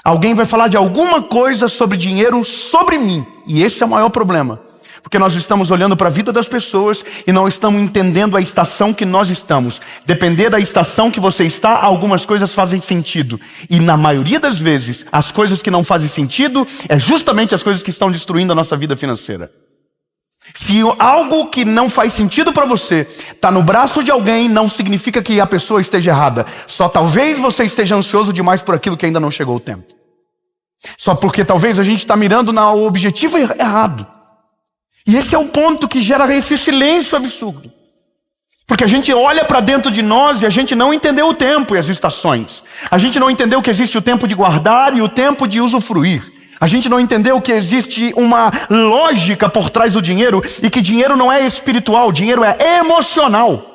Alguém vai falar de alguma coisa sobre dinheiro sobre mim. E esse é o maior problema. Porque nós estamos olhando para a vida das pessoas e não estamos entendendo a estação que nós estamos. Depender da estação que você está, algumas coisas fazem sentido. E na maioria das vezes, as coisas que não fazem sentido é justamente as coisas que estão destruindo a nossa vida financeira. Se algo que não faz sentido para você está no braço de alguém, não significa que a pessoa esteja errada. Só talvez você esteja ansioso demais por aquilo que ainda não chegou o tempo. Só porque talvez a gente está mirando no objetivo errado. E esse é o ponto que gera esse silêncio absurdo. Porque a gente olha para dentro de nós e a gente não entendeu o tempo e as estações. A gente não entendeu que existe o tempo de guardar e o tempo de usufruir. A gente não entendeu que existe uma lógica por trás do dinheiro e que dinheiro não é espiritual, dinheiro é emocional.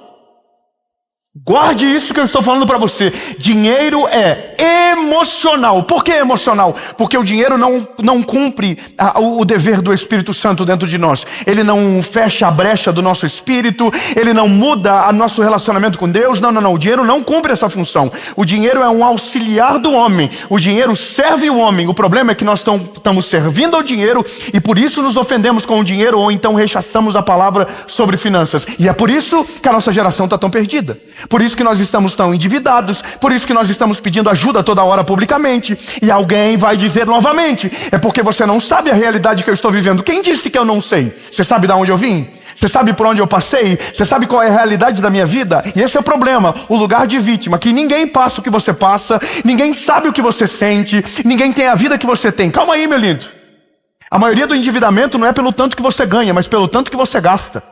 Guarde isso que eu estou falando para você. Dinheiro é emocional. Por que emocional? Porque o dinheiro não cumpre o dever do Espírito Santo dentro de nós. Ele não fecha a brecha do nosso espírito. Ele não muda o nosso relacionamento com Deus. Não. O dinheiro não cumpre essa função. O dinheiro é um auxiliar do homem. O dinheiro serve o homem. O problema é que nós estamos servindo ao dinheiro e por isso nos ofendemos com o dinheiro ou então rechaçamos a palavra sobre finanças. E é por isso que a nossa geração está tão perdida. Por isso que nós estamos tão endividados, por isso que nós estamos pedindo ajuda toda hora publicamente. E alguém vai dizer novamente, é porque você não sabe a realidade que eu estou vivendo. Quem disse que eu não sei? Você sabe de onde eu vim? Você sabe por onde eu passei? Você sabe qual é a realidade da minha vida? E esse é o problema, o lugar de vítima, que ninguém passa o que você passa, ninguém sabe o que você sente, ninguém tem a vida que você tem. Calma aí, meu lindo. A maioria do endividamento não é pelo tanto que você ganha, mas pelo tanto que você gasta.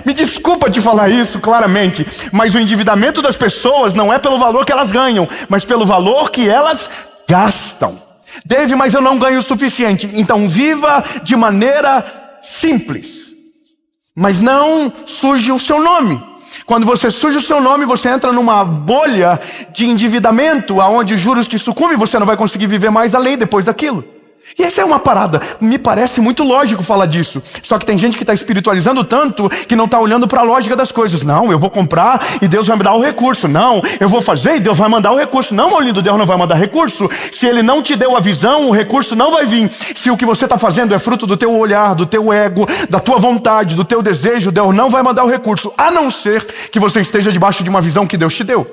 Me desculpa te falar isso claramente, mas o endividamento das pessoas não é pelo valor que elas ganham, mas pelo valor que elas gastam. Dave, mas eu não ganho o suficiente. Então viva de maneira simples, mas não suje o seu nome. Quando você suja o seu nome, você entra numa bolha de endividamento, aonde os juros te sucumbem, você não vai conseguir viver mais além depois daquilo. E essa é uma parada, me parece muito lógico falar disso. Só que tem gente que está espiritualizando tanto que não está olhando para a lógica das coisas. Não, eu vou comprar e Deus vai me dar o recurso. Não, eu vou fazer e Deus vai mandar o recurso. Não, meu lindo, Deus não vai mandar recurso. Se Ele não te deu a visão, o recurso não vai vir. Se o que você está fazendo é fruto do teu olhar, do teu ego, da tua vontade, do teu desejo, Deus não vai mandar o recurso, a não ser que você esteja debaixo de uma visão que Deus te deu.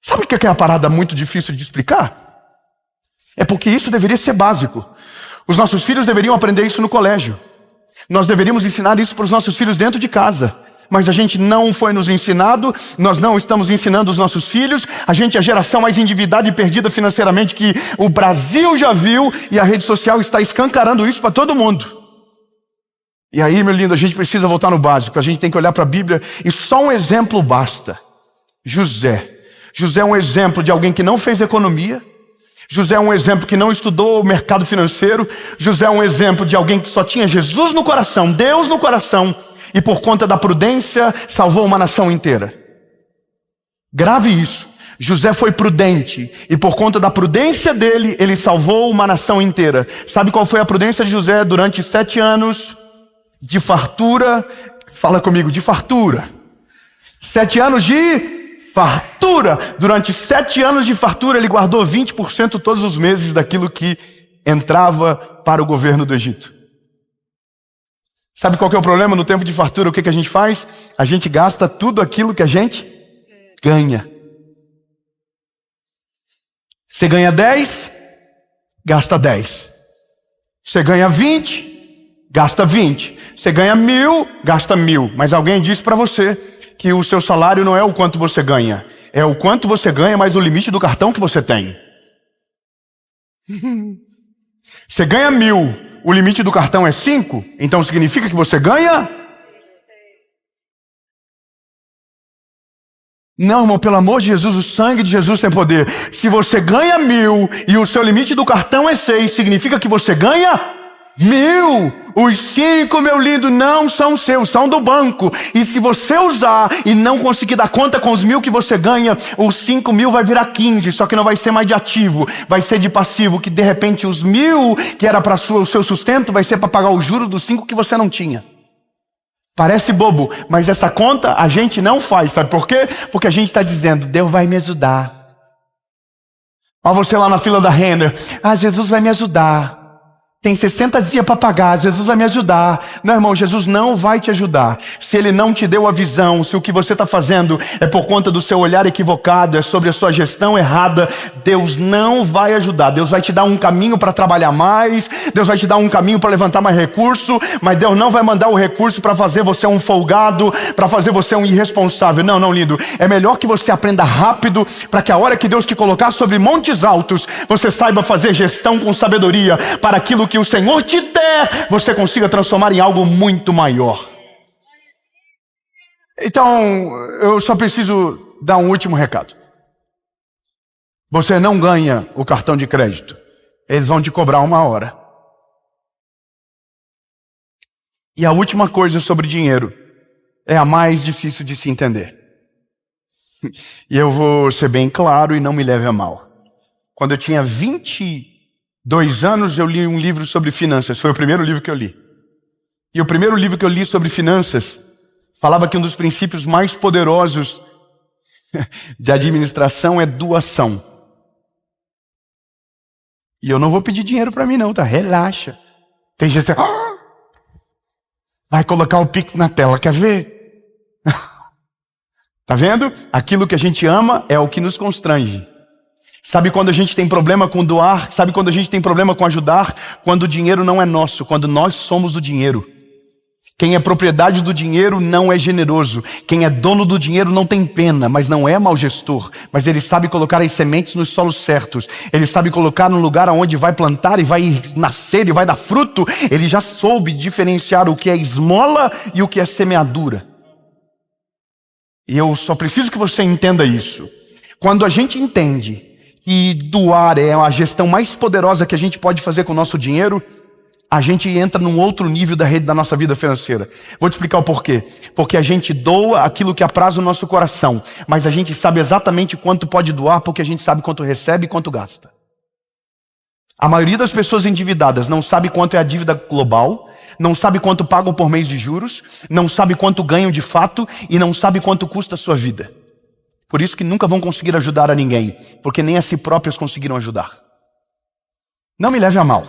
Sabe o que é a parada muito difícil de explicar? É porque isso deveria ser básico. Os nossos filhos deveriam aprender isso no colégio. Nós deveríamos ensinar isso para os nossos filhos dentro de casa. Mas a gente não foi nos ensinado, nós não estamos ensinando os nossos filhos. A gente é a geração mais endividada e perdida financeiramente que o Brasil já viu, e a rede social está escancarando isso para todo mundo. E aí, meu lindo, a gente precisa voltar no básico. A gente tem que olhar para a Bíblia e só um exemplo basta. José. José é um exemplo de alguém que não fez economia. José é um exemplo que não estudou o mercado financeiro. José é um exemplo de alguém que só tinha Jesus no coração, Deus no coração, e por conta da prudência salvou uma nação inteira. Grave isso. José foi prudente e por conta da prudência dele, ele salvou uma nação inteira. Sabe qual foi a prudência de José durante 7 anos de fartura? Fala comigo, de fartura. 7 anos de fartura. Durante 7 anos de fartura, ele guardou 20% todos os meses daquilo que entrava para o governo do Egito. Sabe qual que é o problema no tempo de fartura? O que a gente faz? A gente gasta tudo aquilo que a gente ganha. Você ganha 10, gasta 10. Você ganha 20, gasta 20. Você ganha 1.000, gasta 1.000. Mas alguém disse para você que o seu salário não é o quanto você ganha, é o quanto você ganha mais o limite do cartão que você tem. Você ganha 1.000, o limite do cartão é 5, então significa que você ganha? Não, irmão, pelo amor de Jesus, o sangue de Jesus tem poder. Se você ganha 1.000 e o seu limite do cartão é 6, significa que você ganha 1.000. Os 5, meu lindo, não são seus, são do banco. E se você usar e não conseguir dar conta com os 1.000 que você ganha, os 5.000 vai virar 15, só que não vai ser mais de ativo, vai ser de passivo, que de repente os 1.000 que era para o seu sustento vai ser para pagar os juros dos 5 que você não tinha. Parece bobo, mas essa conta a gente não faz, sabe por quê? Porque a gente está dizendo, Deus vai me ajudar. Olha você lá na fila da Renner, Jesus vai me ajudar. Tem 60 dias para pagar, Jesus vai me ajudar. Não, irmão, Jesus não vai te ajudar. Se Ele não te deu a visão, se o que você está fazendo é por conta do seu olhar equivocado, é sobre a sua gestão errada, Deus não vai ajudar. Deus vai te dar um caminho para trabalhar mais, Deus vai te dar um caminho para levantar mais recurso, mas Deus não vai mandar o recurso para fazer você um folgado, para fazer você um irresponsável. Não, não, lindo. É melhor que você aprenda rápido, para que a hora que Deus te colocar sobre montes altos, você saiba fazer gestão com sabedoria, para aquilo que o Senhor te der, você consiga transformar em algo muito maior. Então, eu só preciso dar um último recado. Você não ganha o cartão de crédito. Eles vão te cobrar 1 hora. E a última coisa sobre dinheiro é a mais difícil de se entender. E eu vou ser bem claro e não me leve a mal. Quando eu tinha 22 anos, eu li um livro sobre finanças. Foi o primeiro livro que eu li. E o primeiro livro que eu li sobre finanças falava que um dos princípios mais poderosos de administração é doação. E eu não vou pedir dinheiro para mim não, tá? Relaxa. Tem gente que vai colocar o Pix na tela, quer ver? Tá vendo? Aquilo que a gente ama é o que nos constrange. Sabe quando a gente tem problema com doar? Sabe quando a gente tem problema com ajudar? Quando o dinheiro não é nosso, quando nós somos o dinheiro. Quem é propriedade do dinheiro não é generoso. Quem é dono do dinheiro não tem pena, mas não é mau gestor. Mas ele sabe colocar as sementes nos solos certos. Ele sabe colocar no lugar onde vai plantar e vai nascer e vai dar fruto. Ele já soube diferenciar o que é esmola e o que é semeadura. E eu só preciso que você entenda isso. Quando a gente entende que doar é a gestão mais poderosa que a gente pode fazer com o nosso dinheiro, a gente entra num outro nível da rede da nossa vida financeira. Vou te explicar o porquê. Porque a gente doa aquilo que apraz o nosso coração, mas a gente sabe exatamente quanto pode doar, porque a gente sabe quanto recebe e quanto gasta. A maioria das pessoas endividadas não sabe quanto é a dívida global, não sabe quanto pagam por mês de juros, não sabe quanto ganham de fato e não sabe quanto custa a sua vida. Por isso que nunca vão conseguir ajudar a ninguém, porque nem a si próprios conseguiram ajudar. Não me leve a mal,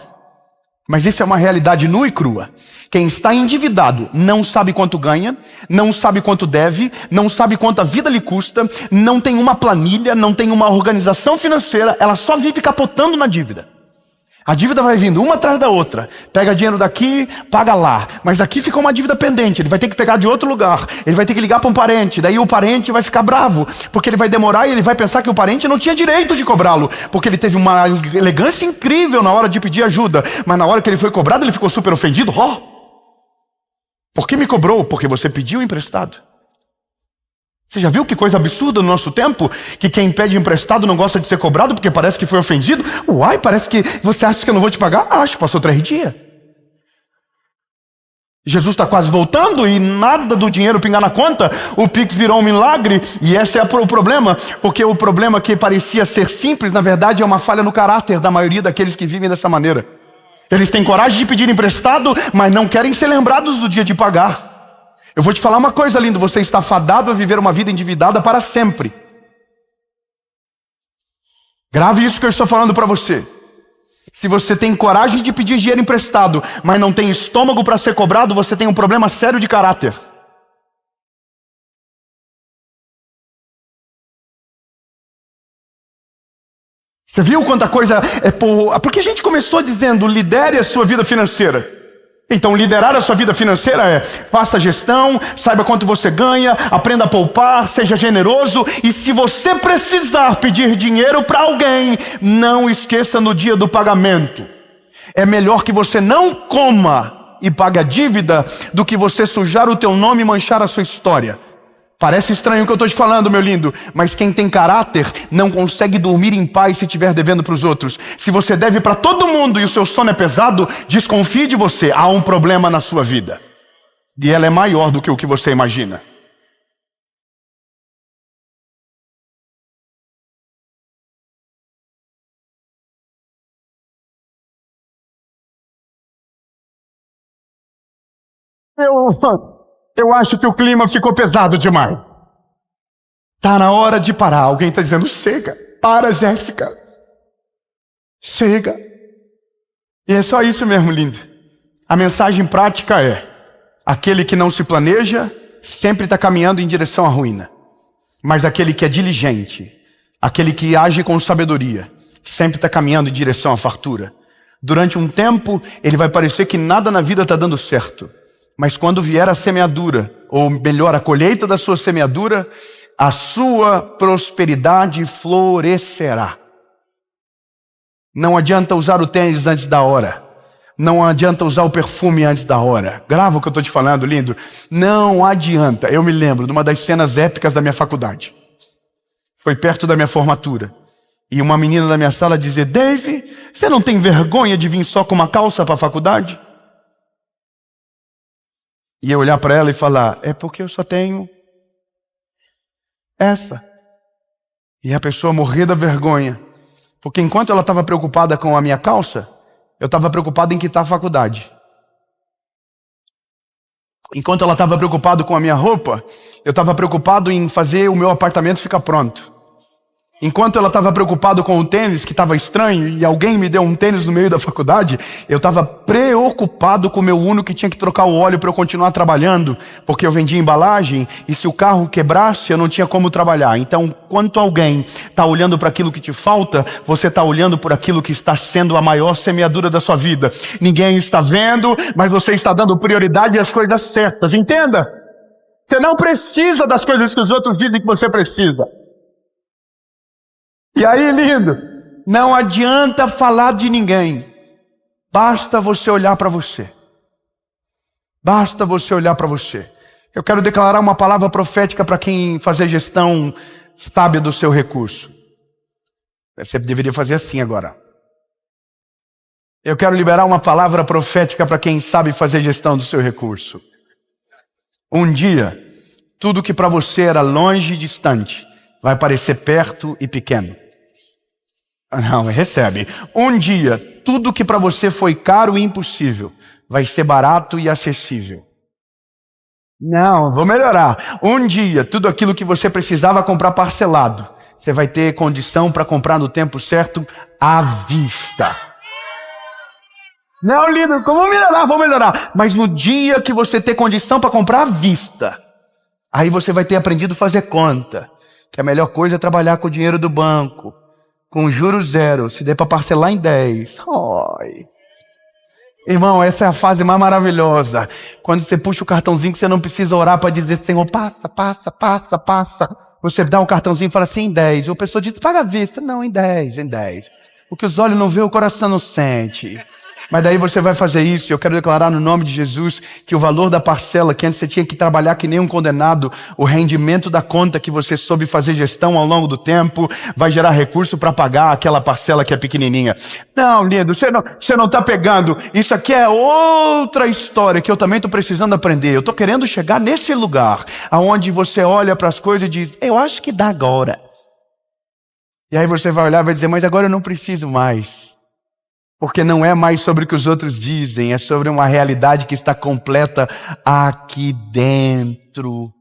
mas isso é uma realidade nua e crua. Quem está endividado não sabe quanto ganha, não sabe quanto deve, não sabe quanto a vida lhe custa, não tem uma planilha, não tem uma organização financeira, ela só vive capotando na dívida. A dívida vai vindo uma atrás da outra. Pega dinheiro daqui, paga lá. Mas aqui fica uma dívida pendente. Ele vai ter que pegar de outro lugar. Ele vai ter que ligar para um parente. Daí o parente vai ficar bravo, porque ele vai demorar e ele vai pensar que o parente não tinha direito de cobrá-lo, porque ele teve uma elegância incrível na hora de pedir ajuda. Mas na hora que ele foi cobrado, ele ficou super ofendido. Por que me cobrou? Porque você pediu emprestado. Você já viu que coisa absurda no nosso tempo? Que quem pede emprestado não gosta de ser cobrado porque parece que foi ofendido? Uai, parece que você acha que eu não vou te pagar? Acho, passou 3 dias. Jesus está quase voltando e nada do dinheiro pingar na conta. O Pix virou um milagre e esse é o problema. Porque o problema que parecia ser simples, na verdade é uma falha no caráter da maioria daqueles que vivem dessa maneira. Eles têm coragem de pedir emprestado, mas não querem ser lembrados do dia de pagar. Eu vou te falar uma coisa, lindo, você está fadado a viver uma vida endividada para sempre. Grave isso que eu estou falando para você. Se você tem coragem de pedir dinheiro emprestado, mas não tem estômago para ser cobrado, você tem um problema sério de caráter. Você viu quanta coisa é porque a gente começou dizendo, lidere a sua vida financeira. Então liderar a sua vida financeira é, faça gestão, saiba quanto você ganha, aprenda a poupar, seja generoso. E se você precisar pedir dinheiro para alguém, não esqueça no dia do pagamento. É melhor que você não coma e pague a dívida do que você sujar o teu nome e manchar a sua história. Parece estranho o que eu estou te falando, meu lindo, mas quem tem caráter não consegue dormir em paz se estiver devendo para os outros. Se você deve para todo mundo e o seu sono é pesado, desconfie de você, há um problema na sua vida. E ela é maior do que o que você imagina. Eu acho que o clima ficou pesado demais. Tá na hora de parar. Alguém está dizendo, chega, para, Jéssica. Chega. E é só isso mesmo, lindo. A mensagem prática é, aquele que não se planeja, sempre está caminhando em direção à ruína. Mas aquele que é diligente, aquele que age com sabedoria, sempre está caminhando em direção à fartura. Durante um tempo, ele vai parecer que nada na vida está dando certo. Mas quando vier a semeadura, ou melhor, a colheita da sua semeadura, a sua prosperidade florescerá. Não adianta usar o tênis antes da hora. Não adianta usar o perfume antes da hora. Grava o que eu estou te falando, lindo. Não adianta. Eu me lembro de uma das cenas épicas da minha faculdade. Foi perto da minha formatura. E uma menina da minha sala dizia, Dave, você não tem vergonha de vir só com uma calça para a faculdade? E eu olhar para ela e falar, é porque eu só tenho essa. E a pessoa morrer da vergonha. Porque enquanto ela estava preocupada com a minha calça, eu estava preocupado em quitar a faculdade. Enquanto ela estava preocupada com a minha roupa, eu estava preocupado em fazer o meu apartamento ficar pronto. Enquanto ela estava preocupada com o tênis, que estava estranho, e alguém me deu um tênis no meio da faculdade, eu estava preocupado com o meu Uno que tinha que trocar o óleo para eu continuar trabalhando, porque eu vendia embalagem, e se o carro quebrasse, eu não tinha como trabalhar. Então, enquanto alguém está olhando para aquilo que te falta, você está olhando por aquilo que está sendo a maior semeadura da sua vida. Ninguém está vendo, mas você está dando prioridade às coisas certas, entenda? Você não precisa das coisas que os outros dizem que você precisa. E aí, lindo, não adianta falar de ninguém. Basta você olhar para você. Basta você olhar para você. Eu quero declarar uma palavra profética para quem fazer gestão sábia do seu recurso. Você deveria fazer assim agora. Eu quero liberar uma palavra profética para quem sabe fazer gestão do seu recurso. Um dia, tudo que para você era longe e distante vai parecer perto e pequeno. Não, recebe. Um dia, tudo que para você foi caro e impossível vai ser barato e acessível. Não, vou melhorar. Um dia, tudo aquilo que você precisava comprar parcelado, você vai ter condição para comprar no tempo certo à vista. Não, lindo, como melhorar? Vou melhorar. Mas no dia que você ter condição para comprar à vista, aí você vai ter aprendido a fazer conta. Que a melhor coisa é trabalhar com o dinheiro do banco. Com juros zero, se der para parcelar em 10. Oi. Irmão, essa é a fase mais maravilhosa. Quando você puxa o cartãozinho que você não precisa orar para dizer, Senhor, passa, passa, passa, passa. Você dá um cartãozinho e fala assim, em 10. E a pessoa diz, paga à vista. Não, em 10, em 10. O que os olhos não vê, o coração não sente. Mas daí você vai fazer isso, e eu quero declarar no nome de Jesus que o valor da parcela, que antes você tinha que trabalhar que nem um condenado, o rendimento da conta que você soube fazer gestão ao longo do tempo, vai gerar recurso para pagar aquela parcela que é pequenininha. Não, lindo, você não está pegando. Isso aqui é outra história que eu também estou precisando aprender. Eu estou querendo chegar nesse lugar, onde você olha para as coisas e diz, eu acho que dá agora. E aí você vai olhar e vai dizer, mas agora eu não preciso mais. Porque não é mais sobre o que os outros dizem, é sobre uma realidade que está completa aqui dentro.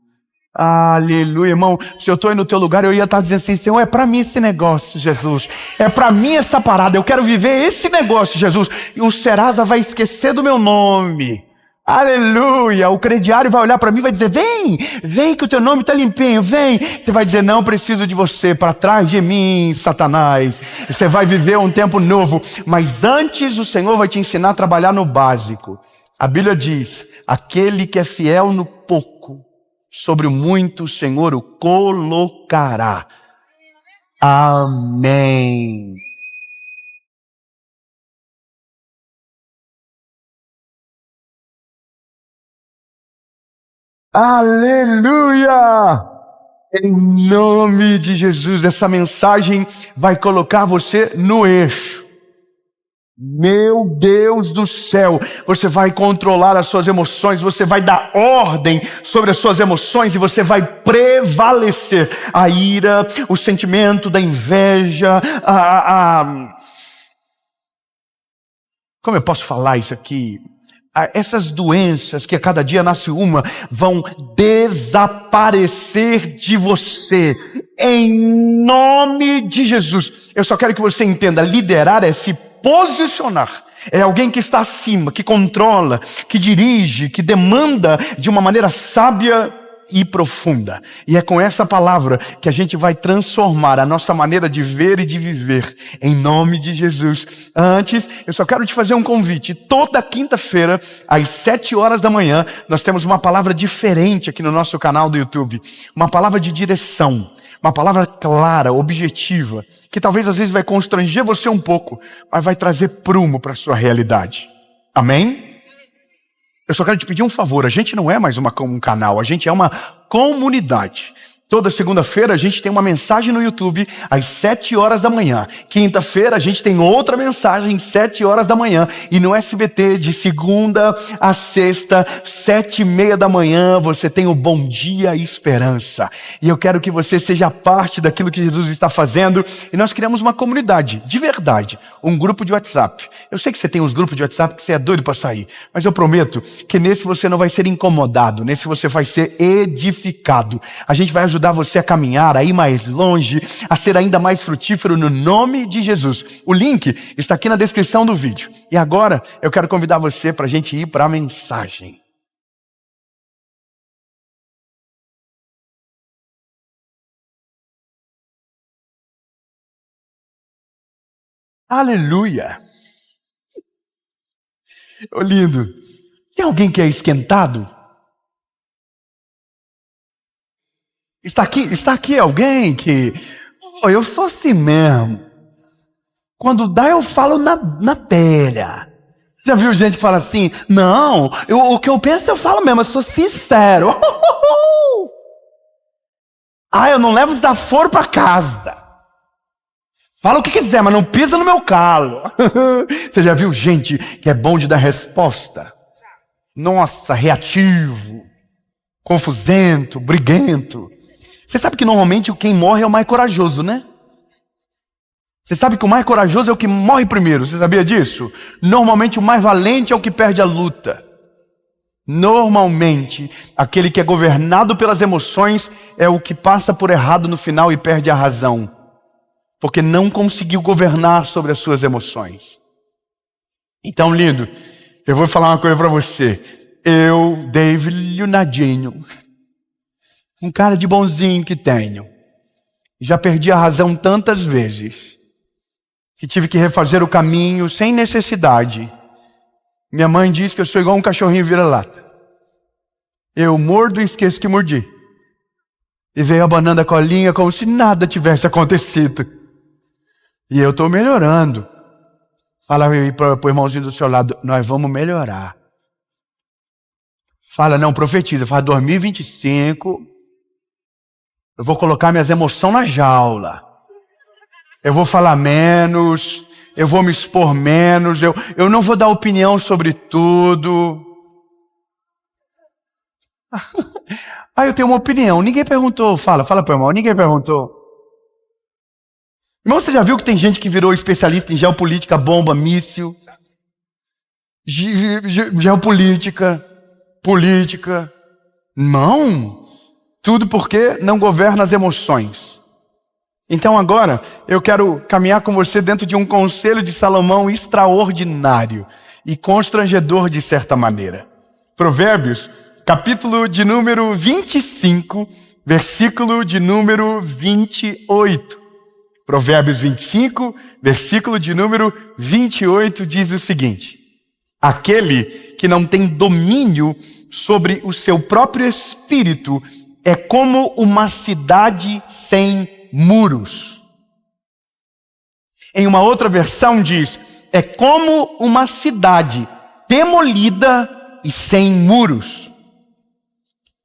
Aleluia, irmão. Se eu estou aí no teu lugar, eu ia estar dizendo assim, Senhor, é para mim esse negócio, Jesus. É para mim essa parada, eu quero viver esse negócio, Jesus. E o Serasa vai esquecer do meu nome. Aleluia, o crediário vai olhar para mim e vai dizer, vem que o teu nome está limpinho, vem. Você vai dizer, não preciso de você, para trás de mim, Satanás. Você vai viver um tempo novo, mas antes o Senhor vai te ensinar a trabalhar no básico. A Bíblia diz, aquele que é fiel no pouco, sobre o muito o Senhor o colocará. Amém. Aleluia! Em nome de Jesus, essa mensagem vai colocar você no eixo. Meu Deus do céu, você vai controlar as suas emoções, você vai dar ordem sobre as suas emoções e você vai prevalecer. A ira, o sentimento da inveja, como eu posso falar isso aqui? Essas doenças, que a cada dia nasce uma, vão desaparecer de você, em nome de Jesus. Eu só quero que você entenda, liderar é se posicionar. É alguém que está acima, que controla, que dirige, que demanda de uma maneira sábia e profunda. E é com essa palavra que a gente vai transformar a nossa maneira de ver e de viver, em nome de Jesus. Antes, eu só quero te fazer um convite. Toda quinta-feira, às 7 horas da manhã, nós temos uma palavra diferente aqui no nosso canal do YouTube. Uma palavra de direção. Uma palavra clara, objetiva, que talvez às vezes vai constranger você um pouco, mas vai trazer prumo para a sua realidade. Amém? Eu só quero te pedir um favor, a gente não é mais um canal, a gente é uma comunidade. Toda segunda-feira a gente tem uma mensagem no YouTube às 7 horas da manhã. Quinta-feira a gente tem outra mensagem às 7 horas da manhã. E no SBT de segunda a sexta, 7:30 da manhã, você tem o Bom Dia Esperança. E eu quero que você seja parte daquilo que Jesus está fazendo. E nós criamos uma comunidade, de verdade, um grupo de WhatsApp. Eu sei que você tem uns grupos de WhatsApp que você é doido para sair. Mas eu prometo que nesse você não vai ser incomodado, nesse você vai ser edificado. A gente vai ajudar ajudar você a caminhar, a ir mais longe, a ser ainda mais frutífero no nome de Jesus. O link está aqui na descrição do vídeo. E agora eu quero convidar você para a gente ir para a mensagem. Aleluia! Ô lindo, tem alguém que é esquentado? Está aqui alguém que... Oh, eu sou assim mesmo. Quando dá eu falo na telha. Já viu gente que fala assim? Não, o que eu penso eu falo mesmo, eu sou sincero. Ah, eu não levo desaforo para casa. Fala o que quiser, mas não pisa no meu calo. Você já viu gente que é bom de dar resposta? Nossa, reativo, confusento, briguento. Você sabe que normalmente quem morre é o mais corajoso, né? Você sabe que o mais corajoso é o que morre primeiro. Você sabia disso? Normalmente o mais valente é o que perde a luta. Normalmente, aquele que é governado pelas emoções é o que passa por errado no final e perde a razão. Porque não conseguiu governar sobre as suas emoções. Então, lindo, eu vou falar uma coisa para você. Eu, David Lunadinho, um cara de bonzinho que tenho, já perdi a razão tantas vezes, que tive que refazer o caminho sem necessidade. Minha mãe diz que eu sou igual um cachorrinho vira-lata. Eu mordo e esqueço que mordi. E veio abanando a colinha como se nada tivesse acontecido. E eu estou melhorando. Fala aí para o irmãozinho do seu lado, nós vamos melhorar. Fala, não, profetiza, fala 2025, eu vou colocar minhas emoções na jaula. Eu vou falar menos, eu vou me expor menos, eu não vou dar opinião sobre tudo. Ah, eu tenho uma opinião, ninguém perguntou, fala para o irmão, ninguém perguntou. Irmão, você já viu que tem gente que virou especialista em geopolítica, bomba, míssil? Geopolítica, política. Não. Tudo porque não governa as emoções. Então agora, eu quero caminhar com você dentro de um conselho de Salomão extraordinário e constrangedor de certa maneira. Provérbios, capítulo de número 25, versículo de número 28. Provérbios 25, versículo de número 28 diz o seguinte: aquele que não tem domínio sobre o seu próprio espírito é como uma cidade sem muros. Em uma outra versão diz, é como uma cidade demolida e sem muros.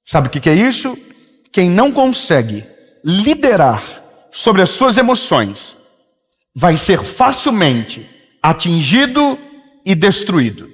Sabe o que é isso? Quem não consegue liderar sobre as suas emoções, vai ser facilmente atingido e destruído.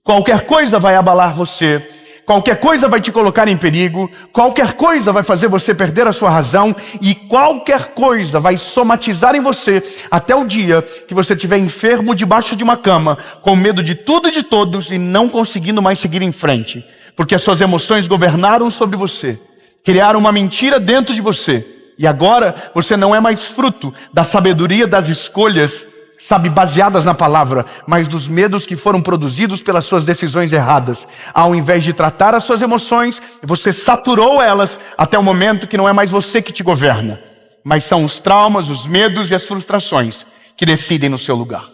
Qualquer coisa vai abalar você, qualquer coisa vai te colocar em perigo, qualquer coisa vai fazer você perder a sua razão e qualquer coisa vai somatizar em você até o dia que você estiver enfermo debaixo de uma cama, com medo de tudo e de todos e não conseguindo mais seguir em frente, porque as suas emoções governaram sobre você, criaram uma mentira dentro de você. E agora você não é mais fruto da sabedoria das escolhas, sabe, baseadas na palavra, mas dos medos que foram produzidos pelas suas decisões erradas. Ao invés de tratar as suas emoções, você saturou elas até o momento que não é mais você que te governa, mas são os traumas, os medos e as frustrações que decidem no seu lugar.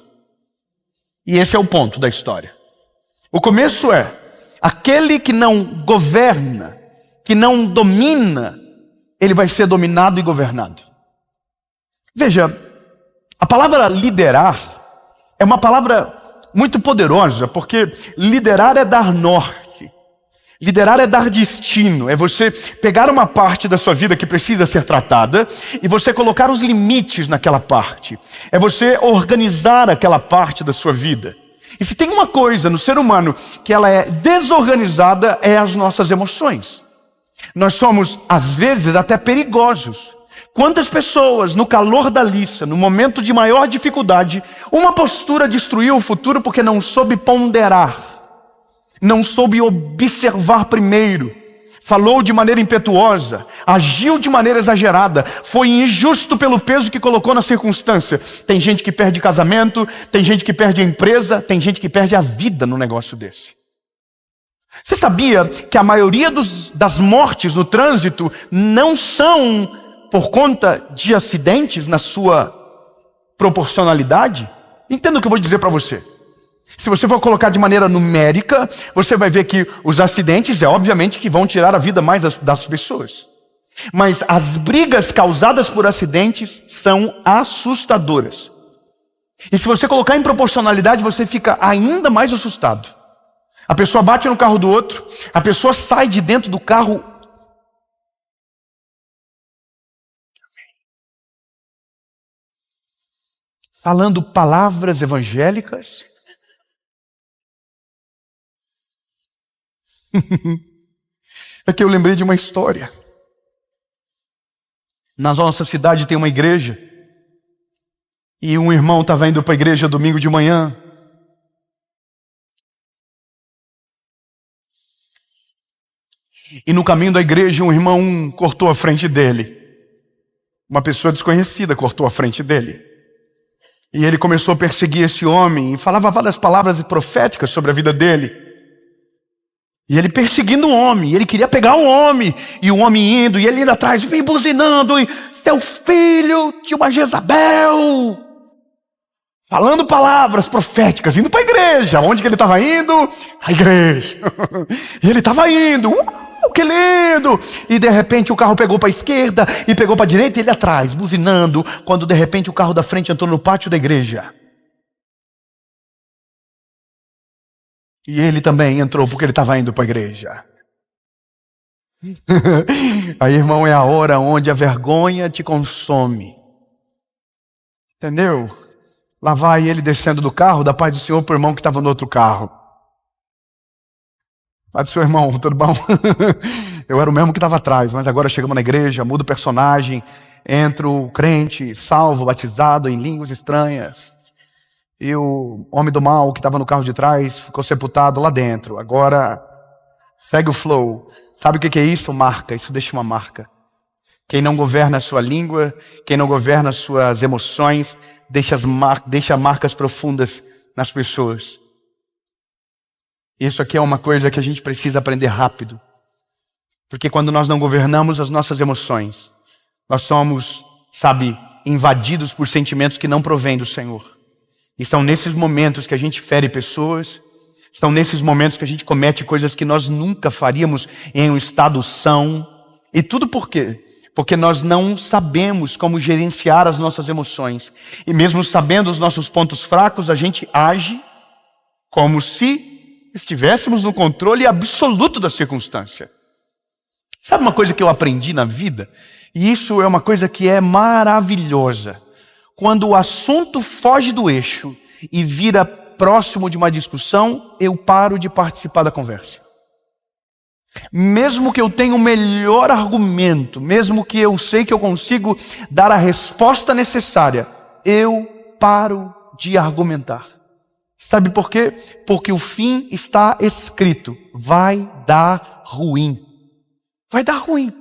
E esse é o ponto da história. O começo é, aquele que não governa, que não domina, ele vai ser dominado e governado. Veja, a palavra liderar é uma palavra muito poderosa, porque liderar é dar norte, liderar é dar destino, é você pegar uma parte da sua vida que precisa ser tratada e você colocar os limites naquela parte, é você organizar aquela parte da sua vida. E se tem uma coisa no ser humano que ela é desorganizada, é as nossas emoções. Nós somos, às vezes, até perigosos. Quantas pessoas, no calor da liça, no momento de maior dificuldade, uma postura destruiu o futuro porque não soube ponderar, não soube observar primeiro, falou de maneira impetuosa, agiu de maneira exagerada, foi injusto pelo peso que colocou na circunstância. Tem gente que perde casamento, tem gente que perde a empresa, tem gente que perde a vida num negócio desse. Você sabia que a maioria das mortes no trânsito não são por conta de acidentes na sua proporcionalidade? Entenda o que eu vou dizer para você. Se você for colocar de maneira numérica, você vai ver que os acidentes obviamente que vão tirar a vida mais das pessoas. Mas as brigas causadas por acidentes são assustadoras. E se você colocar em proporcionalidade, você fica ainda mais assustado. A pessoa bate no carro do outro, a pessoa sai de dentro do carro. Falando palavras evangélicas. Aqui eu lembrei de uma história. Na nossa cidade tem uma igreja. E um irmão estava indo para a igreja domingo de manhã. E no caminho da igreja um irmão cortou a frente dele. Uma pessoa desconhecida cortou a frente dele. E ele começou a perseguir esse homem e falava várias palavras proféticas sobre a vida dele. E ele perseguindo o homem, ele queria pegar o homem, e o homem indo, e ele indo atrás, me buzinando, e seu filho de uma Jezabel, falando palavras proféticas, indo para a igreja. Onde que ele estava indo? A igreja. E ele estava indo, que lindo! E de repente o carro pegou para a esquerda, e pegou para a direita, e ele atrás, buzinando, quando de repente o carro da frente entrou no pátio da igreja. E ele também entrou porque ele estava indo para a igreja. Aí, irmão, é a hora onde a vergonha te consome. Entendeu? Lá vai ele descendo do carro, da paz do Senhor para o irmão que estava no outro carro. Paz do Senhor, irmão, tudo bom? Eu era o mesmo que estava atrás, mas agora chegamos na igreja, mudo o personagem, entro crente, salvo, batizado em línguas estranhas. E o homem do mal que estava no carro de trás ficou sepultado lá dentro. Agora segue o flow. Sabe o que é isso? Marca. Isso deixa uma marca. Quem não governa a sua língua, quem não governa as suas emoções, deixa marcas profundas nas pessoas. Isso aqui é uma coisa que a gente precisa aprender rápido. Porque quando nós não governamos as nossas emoções, nós somos, invadidos por sentimentos que não provêm do Senhor. E são nesses momentos que a gente fere pessoas, são nesses momentos que a gente comete coisas que nós nunca faríamos em um estado são. E tudo por quê? Porque nós não sabemos como gerenciar as nossas emoções. E mesmo sabendo os nossos pontos fracos, a gente age como se estivéssemos no controle absoluto da circunstância. Sabe uma coisa que eu aprendi na vida? E isso é uma coisa que é maravilhosa. Quando o assunto foge do eixo e vira próximo de uma discussão, eu paro de participar da conversa. Mesmo que eu tenha o melhor argumento, mesmo que eu sei que eu consigo dar a resposta necessária, eu paro de argumentar. Sabe por quê? Porque o fim está escrito. Vai dar ruim. Vai dar ruim.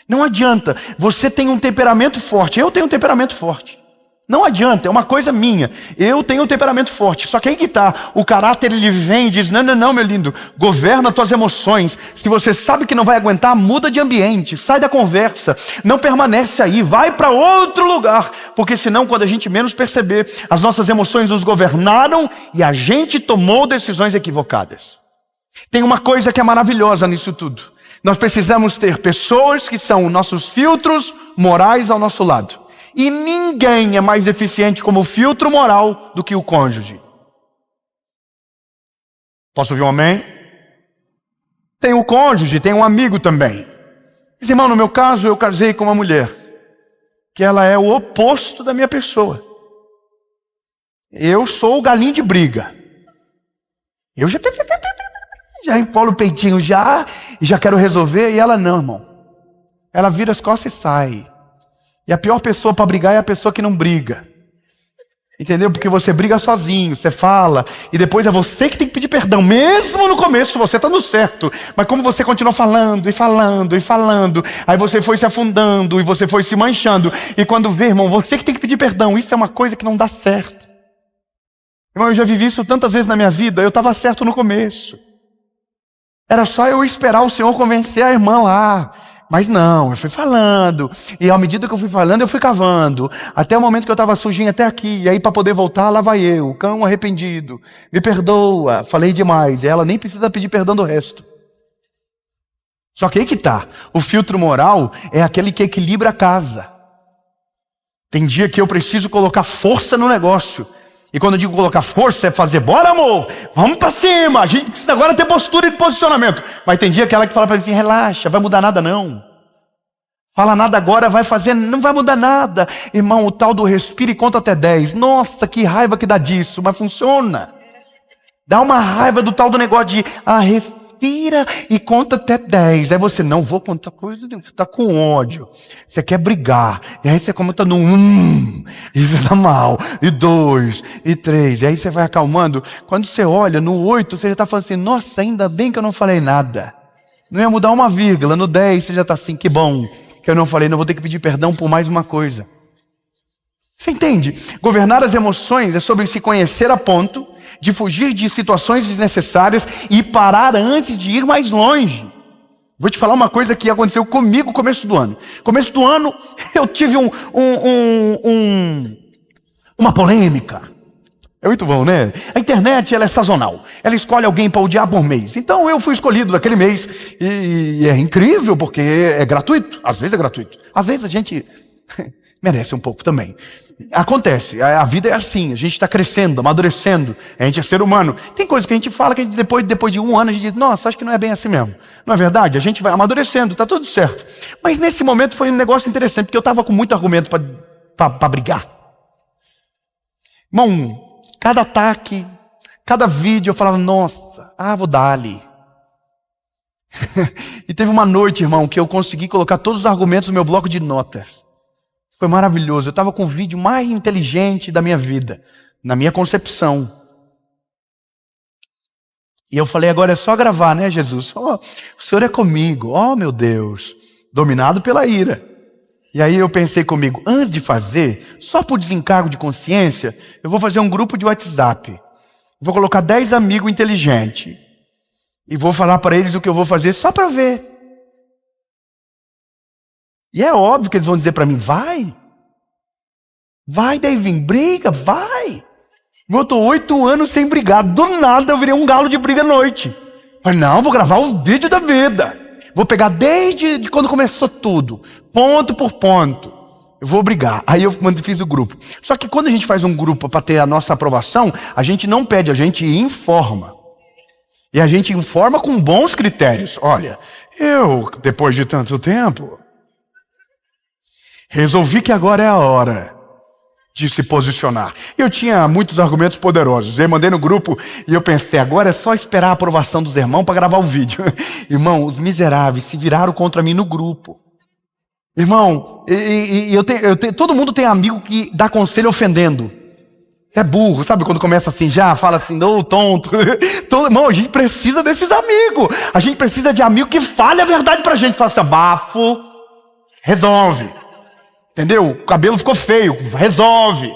Não adianta. Você tem um temperamento forte. Eu tenho um temperamento forte. Não adianta, é uma coisa minha. Eu tenho um temperamento forte. Só que aí que está, o caráter ele vem e diz, não, meu lindo, governa as tuas emoções. Se você sabe que não vai aguentar, muda de ambiente, sai da conversa, não permanece aí, vai para outro lugar. Porque senão, quando a gente menos perceber, as nossas emoções nos governaram e a gente tomou decisões equivocadas. Tem uma coisa que é maravilhosa nisso tudo. Nós precisamos ter pessoas que são nossos filtros morais ao nosso lado. E ninguém é mais eficiente como filtro moral do que o cônjuge. Posso ouvir um amém? Tem o cônjuge, tem um amigo também. Mas, irmão, no meu caso, eu casei com uma mulher que ela é o oposto da minha pessoa. Eu sou o galinho de briga. Eu já empolo o peitinho e já quero resolver, e ela não, irmão. Ela vira as costas e sai. E a pior pessoa para brigar é a pessoa que não briga. Entendeu? Porque você briga sozinho, você fala, e depois é você que tem que pedir perdão. Mesmo no começo você está no certo, mas como você continua falando e falando e falando, aí você foi se afundando e você foi se manchando. E quando vê, irmão, você que tem que pedir perdão. Isso é uma coisa que não dá certo. Irmão, eu já vivi isso tantas vezes na minha vida. Eu estava certo no começo. Era só eu esperar o Senhor convencer a irmã lá. Mas não, eu fui falando, e à medida que eu fui falando, eu fui cavando, até o momento que eu estava sujinho até aqui, e aí para poder voltar, lá vai eu, o cão arrependido, me perdoa, falei demais, e ela nem precisa pedir perdão do resto. Só que aí que tá, o filtro moral é aquele que equilibra a casa. Tem dia que eu preciso colocar força no negócio, e quando eu digo colocar força é fazer, bora amor, vamos para cima, a gente precisa agora ter postura e posicionamento. Mas tem dia aquela que fala para mim assim, relaxa, vai mudar nada não. Fala nada agora, vai fazer, não vai mudar nada. Irmão, o tal do respira e conta até 10. Nossa, que raiva que dá disso, mas funciona. Dá uma raiva do tal do negócio de, respira e conta até 10. Aí você, não vou contar coisa, você está com ódio. Você quer brigar. E aí você comenta no 1, e você dá mal. E 2, e 3. E aí você vai acalmando. Quando você olha no 8, você já está falando assim, nossa, ainda bem que eu não falei nada. Não ia mudar uma vírgula. No 10, você já está assim, que bom que eu não falei, não vou ter que pedir perdão por mais uma coisa. Você entende? Governar as emoções é sobre se conhecer a ponto de fugir de situações desnecessárias e parar antes de ir mais longe. Vou te falar uma coisa que aconteceu comigo no começo do ano. Começo do ano, eu tive uma polêmica. É muito bom, né? A internet, ela é sazonal. Ela escolhe alguém para odiar por mês. Então eu fui escolhido daquele mês. E é incrível, porque é gratuito. Às vezes é gratuito. Às vezes a gente merece um pouco também. Acontece, a vida é assim. A gente está crescendo, amadurecendo. A gente é ser humano. Tem coisas que a gente fala que a gente, depois de um ano a gente diz, nossa, acho que não é bem assim mesmo. Não é verdade? A gente vai amadurecendo, está tudo certo. Mas nesse momento foi um negócio interessante, porque eu estava com muito argumento para brigar. Irmão, cada ataque, cada vídeo eu falava, nossa, vou dar ali. E teve uma noite, irmão, que eu consegui colocar todos os argumentos no meu bloco de notas. Foi maravilhoso. Eu estava com o vídeo mais inteligente da minha vida, na minha concepção. E eu falei, agora é só gravar, né, Jesus? O Senhor é comigo, meu Deus, dominado pela ira. E aí eu pensei comigo, antes de fazer, só por desencargo de consciência, eu vou fazer um grupo de WhatsApp. Vou colocar 10 amigos inteligentes. E vou falar para eles o que eu vou fazer só para ver. E é óbvio que eles vão dizer para mim, vai. Vai, Davi, briga, vai. Eu estou 8 anos sem brigar. Do nada eu virei um galo de briga à noite. Falei, não, vou gravar o vídeo da vida. Vou pegar desde quando começou tudo, ponto por ponto. Eu vou brigar. Aí eu fiz o grupo. Só que quando a gente faz um grupo para ter a nossa aprovação, a gente não pede, a gente informa. E a gente informa com bons critérios. Olha, eu, depois de tanto tempo, resolvi que agora é a hora de se posicionar. Eu tinha muitos argumentos poderosos. Eu mandei no grupo e eu pensei, agora é só esperar a aprovação dos irmãos para gravar o vídeo. Irmão, os miseráveis se viraram contra mim no grupo. Irmão, todo mundo tem amigo que dá conselho ofendendo. Você é burro, sabe quando começa assim, já fala assim, tonto. Irmão, a gente precisa desses amigos. A gente precisa de amigo que fale a verdade pra gente. Fala assim, abafo, resolve. Entendeu? O cabelo ficou feio, resolve.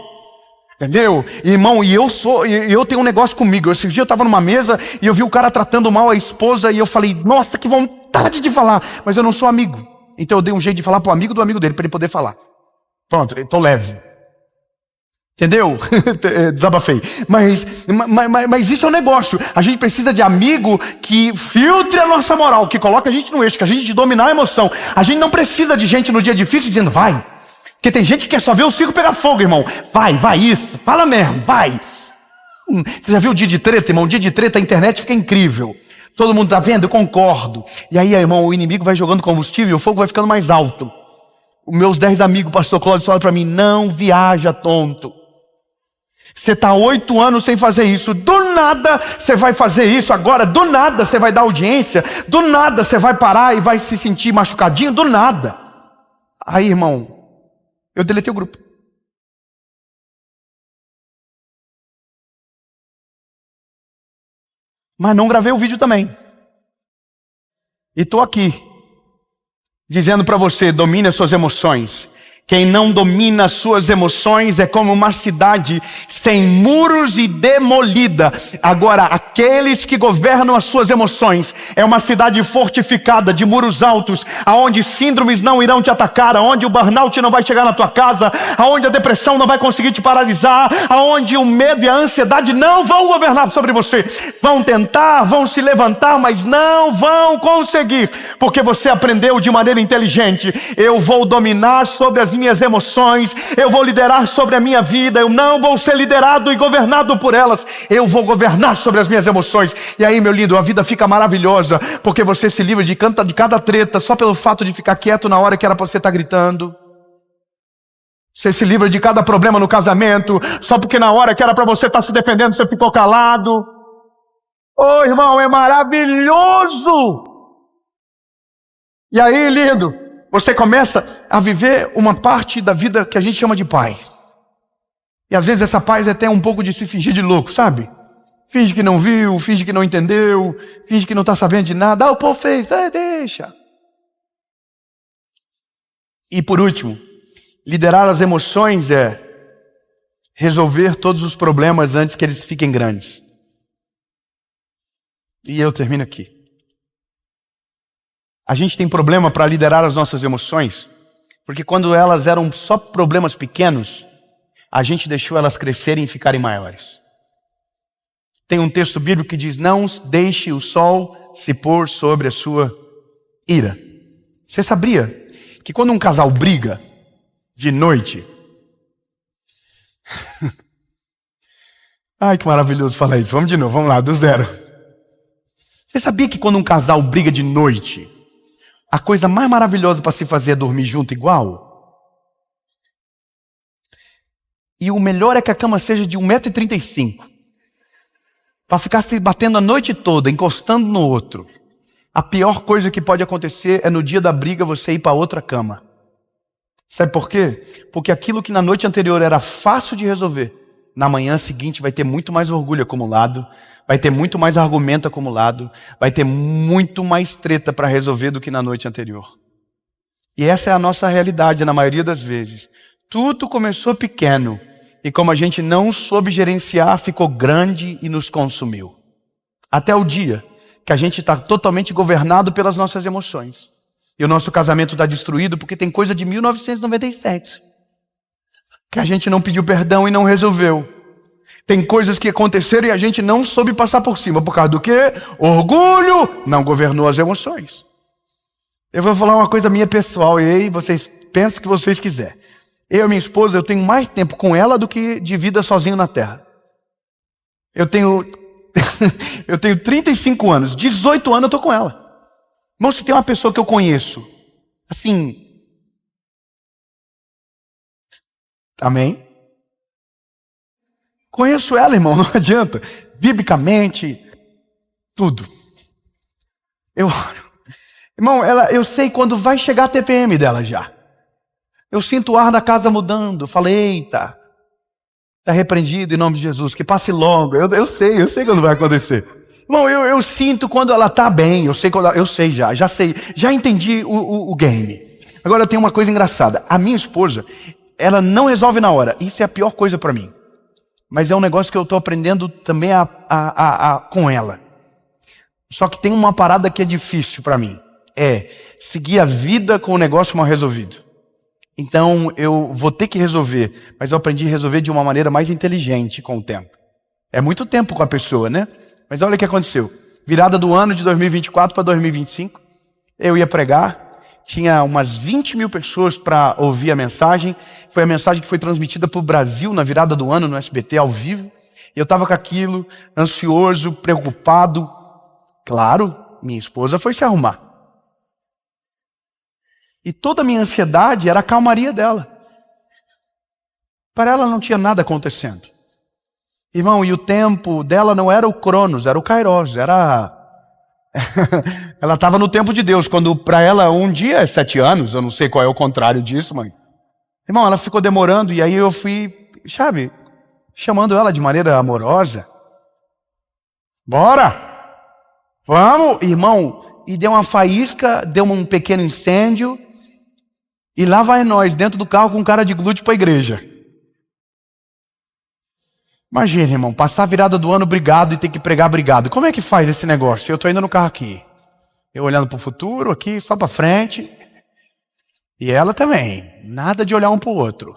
Entendeu? Irmão, e eu tenho um negócio comigo. Esse dia eu estava numa mesa e eu vi o cara tratando mal a esposa e eu falei, nossa, que vontade de falar. Mas eu não sou amigo. Então eu dei um jeito de falar pro amigo do amigo dele, para ele poder falar. Pronto, eu tô leve. Entendeu? Desabafei. Mas isso é um negócio. A gente precisa de amigo que filtre a nossa moral, que coloque a gente no eixo, que a gente dominar a emoção. A gente não precisa de gente no dia difícil dizendo, vai. Porque tem gente que quer só ver o circo pegar fogo, irmão. Vai isso. Fala mesmo, vai. Você já viu o dia de treta, irmão? O dia de treta, a internet fica incrível. Todo mundo tá vendo? Eu concordo. E aí, irmão, o inimigo vai jogando combustível e o fogo vai ficando mais alto. Os meus 10 amigos, pastor Cláudio, falaram para mim, não viaja, tonto. Você está 8 anos sem fazer isso. Do nada você vai fazer isso agora. Do nada você vai dar audiência. Do nada você vai parar e vai se sentir machucadinho. Do nada. Aí, irmão, eu deletei o grupo. mas não gravei o vídeo também. E estou aqui, dizendo para você, domine as suas emoções. Quem não domina as suas emoções é como uma cidade sem muros e demolida. Agora, aqueles que governam as suas emoções é uma cidade fortificada, de muros altos, aonde síndromes não irão te atacar, aonde o burnout não vai chegar na tua casa, aonde a depressão não vai conseguir te paralisar, aonde o medo e a ansiedade não vão governar sobre você. Vão tentar, vão se levantar, mas não vão conseguir, porque você aprendeu de maneira inteligente. Eu vou dominar sobre as minhas emoções, eu vou liderar sobre a minha vida, eu não vou ser liderado e governado por elas, eu vou governar sobre as minhas emoções. E aí, meu lindo, a vida fica maravilhosa, porque você se livra de cada treta, só pelo fato de ficar quieto na hora que era para você estar gritando. Você se livra de cada problema no casamento, só porque na hora que era para você estar se defendendo, você ficou calado. Oh, irmão, é maravilhoso! E aí, lindo, você começa a viver uma parte da vida que a gente chama de paz. E às vezes essa paz é até um pouco de se fingir de louco, sabe? Finge que não viu, finge que não entendeu, finge que não está sabendo de nada. Ah, o povo fez, deixa. E por último, liderar as emoções é resolver todos os problemas antes que eles fiquem grandes. E eu termino aqui. A gente tem problema para liderar as nossas emoções, porque quando elas eram só problemas pequenos, a gente deixou elas crescerem e ficarem maiores. Tem um texto bíblico que diz, não deixe o sol se pôr sobre a sua ira. Você sabia que quando um casal briga de noite... Ai, que maravilhoso falar isso. Vamos de novo, vamos lá, do zero. Você sabia que quando um casal briga de noite, a coisa mais maravilhosa para se fazer é dormir junto igual? E o melhor é que a cama seja de 1,35 m. Para ficar se batendo a noite toda, encostando no outro. A pior coisa que pode acontecer é no dia da briga você ir para outra cama. Sabe por quê? Porque aquilo que na noite anterior era fácil de resolver, na manhã seguinte vai ter muito mais orgulho acumulado, vai ter muito mais argumento acumulado, vai ter muito mais treta para resolver do que na noite anterior. E essa é a nossa realidade na maioria das vezes. Tudo começou pequeno e como a gente não soube gerenciar, ficou grande e nos consumiu. Até o dia que a gente está totalmente governado pelas nossas emoções. E o nosso casamento está destruído porque tem coisa de 1997. Que a gente não pediu perdão e não resolveu. Tem coisas que aconteceram e a gente não soube passar por cima. Por causa do quê? Orgulho não governou as emoções. Eu vou falar uma coisa minha pessoal, e aí vocês pensam o que vocês quiserem. Eu e minha esposa, eu tenho mais tempo com ela do que de vida sozinho na terra. Eu tenho 35 anos, 18 anos eu estou com ela. Irmão, se tem uma pessoa que eu conheço, assim... Amém? Conheço ela, irmão, não adianta. Biblicamente, tudo. Irmão, eu sei quando vai chegar a TPM dela já. Eu sinto o ar da casa mudando. Falei, eita, está repreendido em nome de Jesus, que passe logo. Eu sei quando vai acontecer. Irmão, eu sinto quando ela está bem. Eu sei já entendi o game. Agora tem uma coisa engraçada. A minha esposa, ela não resolve na hora. Isso é a pior coisa para mim. Mas é um negócio que eu estou aprendendo também com ela. Só que tem uma parada que é difícil para mim. É seguir a vida com o negócio mal resolvido. Então eu vou ter que resolver. Mas eu aprendi a resolver de uma maneira mais inteligente com o tempo. É muito tempo com a pessoa, né? Mas olha o que aconteceu. Virada do ano de 2024 para 2025. Eu ia pregar. Tinha umas 20 mil pessoas para ouvir a mensagem. Foi a mensagem que foi transmitida para o Brasil na virada do ano no SBT ao vivo. E eu estava com aquilo, ansioso, preocupado. Claro, minha esposa foi se arrumar. E toda a minha ansiedade era a calmaria dela. Para ela não tinha nada acontecendo. Irmão, e o tempo dela não era o Cronos, era o Kairos, era... Ela estava no tempo de Deus, quando para ela um dia é 7 anos, eu não sei qual é o contrário disso, mãe. Irmão, ela ficou demorando e aí eu fui, sabe, chamando ela de maneira amorosa. Bora! Vamos, irmão. E deu uma faísca, deu um pequeno incêndio. E lá vai nós, dentro do carro com cara de glúteo para a igreja. Imagina, irmão, passar a virada do ano brigado e ter que pregar brigado. Como é que faz esse negócio? Eu estou indo no carro aqui. Eu olhando para o futuro, aqui, só para frente. E ela também. Nada de olhar um para o outro.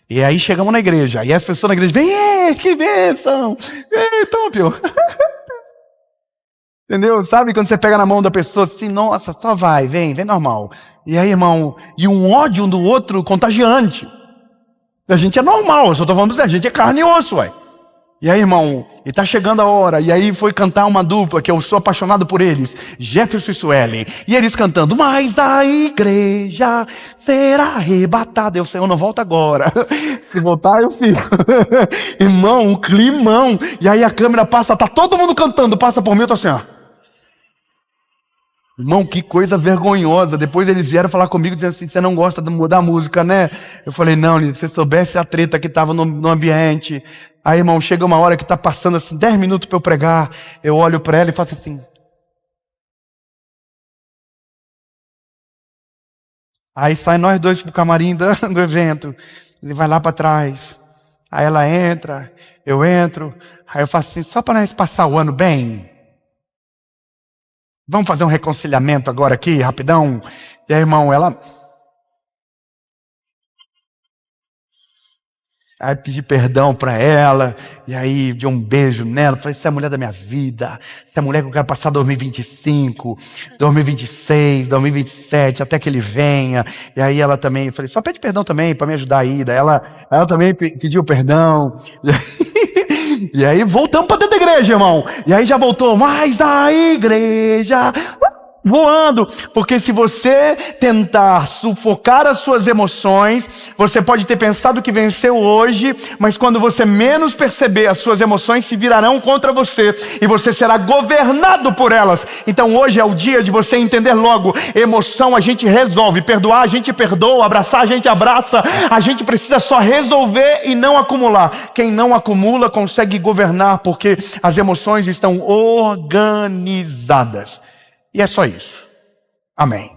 E aí chegamos na igreja. E as pessoas na igreja, vem, que bênção. Toma, Pio. Entendeu? Sabe quando você pega na mão da pessoa assim, nossa, só vai, vem normal. E aí, irmão, e um ódio um do outro contagiante. A gente é normal, eu só estou falando pra você, a gente é carne e osso, ué. E aí, irmão, e tá chegando a hora, e aí foi cantar uma dupla, que eu sou apaixonado por eles, Jefferson e Suelen, e eles cantando, mas da igreja será arrebatada. Eu sei, eu não volto agora, se voltar eu fico. Irmão, um climão, e aí a câmera passa, tá todo mundo cantando, passa por mim, eu tô assim, ó. Irmão, que coisa vergonhosa. Depois eles vieram falar comigo dizendo assim, você não gosta de mudar a música, né? Eu falei, não, se você soubesse a treta que estava no ambiente. Aí, irmão, chega uma hora que está passando assim, 10 minutos para eu pregar. Eu olho para ela e faço assim. Aí sai nós dois pro camarim do evento. Ele vai lá para trás. Aí ela entra, eu entro. Aí eu faço assim, só para nós passar o ano bem. Vamos fazer um reconciliamento agora aqui, rapidão. E aí, irmão, ela... Aí pedi perdão para ela, e aí dei um beijo nela. Falei, você é a mulher da minha vida. Você é a mulher que eu quero passar 2025, 2026, 2027, até que ele venha. E aí ela também, eu falei, só pede perdão também para me ajudar a ida. Ela também pediu perdão. E aí voltamos para dentro da igreja, irmão. E aí já voltou, mas a igreja... voando, porque se você tentar sufocar as suas emoções, você pode ter pensado que venceu hoje, mas quando você menos perceber, as suas emoções se virarão contra você, e você será governado por elas. Então hoje é o dia de você entender logo, emoção a gente resolve, perdoar a gente perdoa, abraçar a gente abraça, a gente precisa só resolver e não acumular. Quem não acumula consegue governar, porque as emoções estão organizadas. E é só isso. Amém.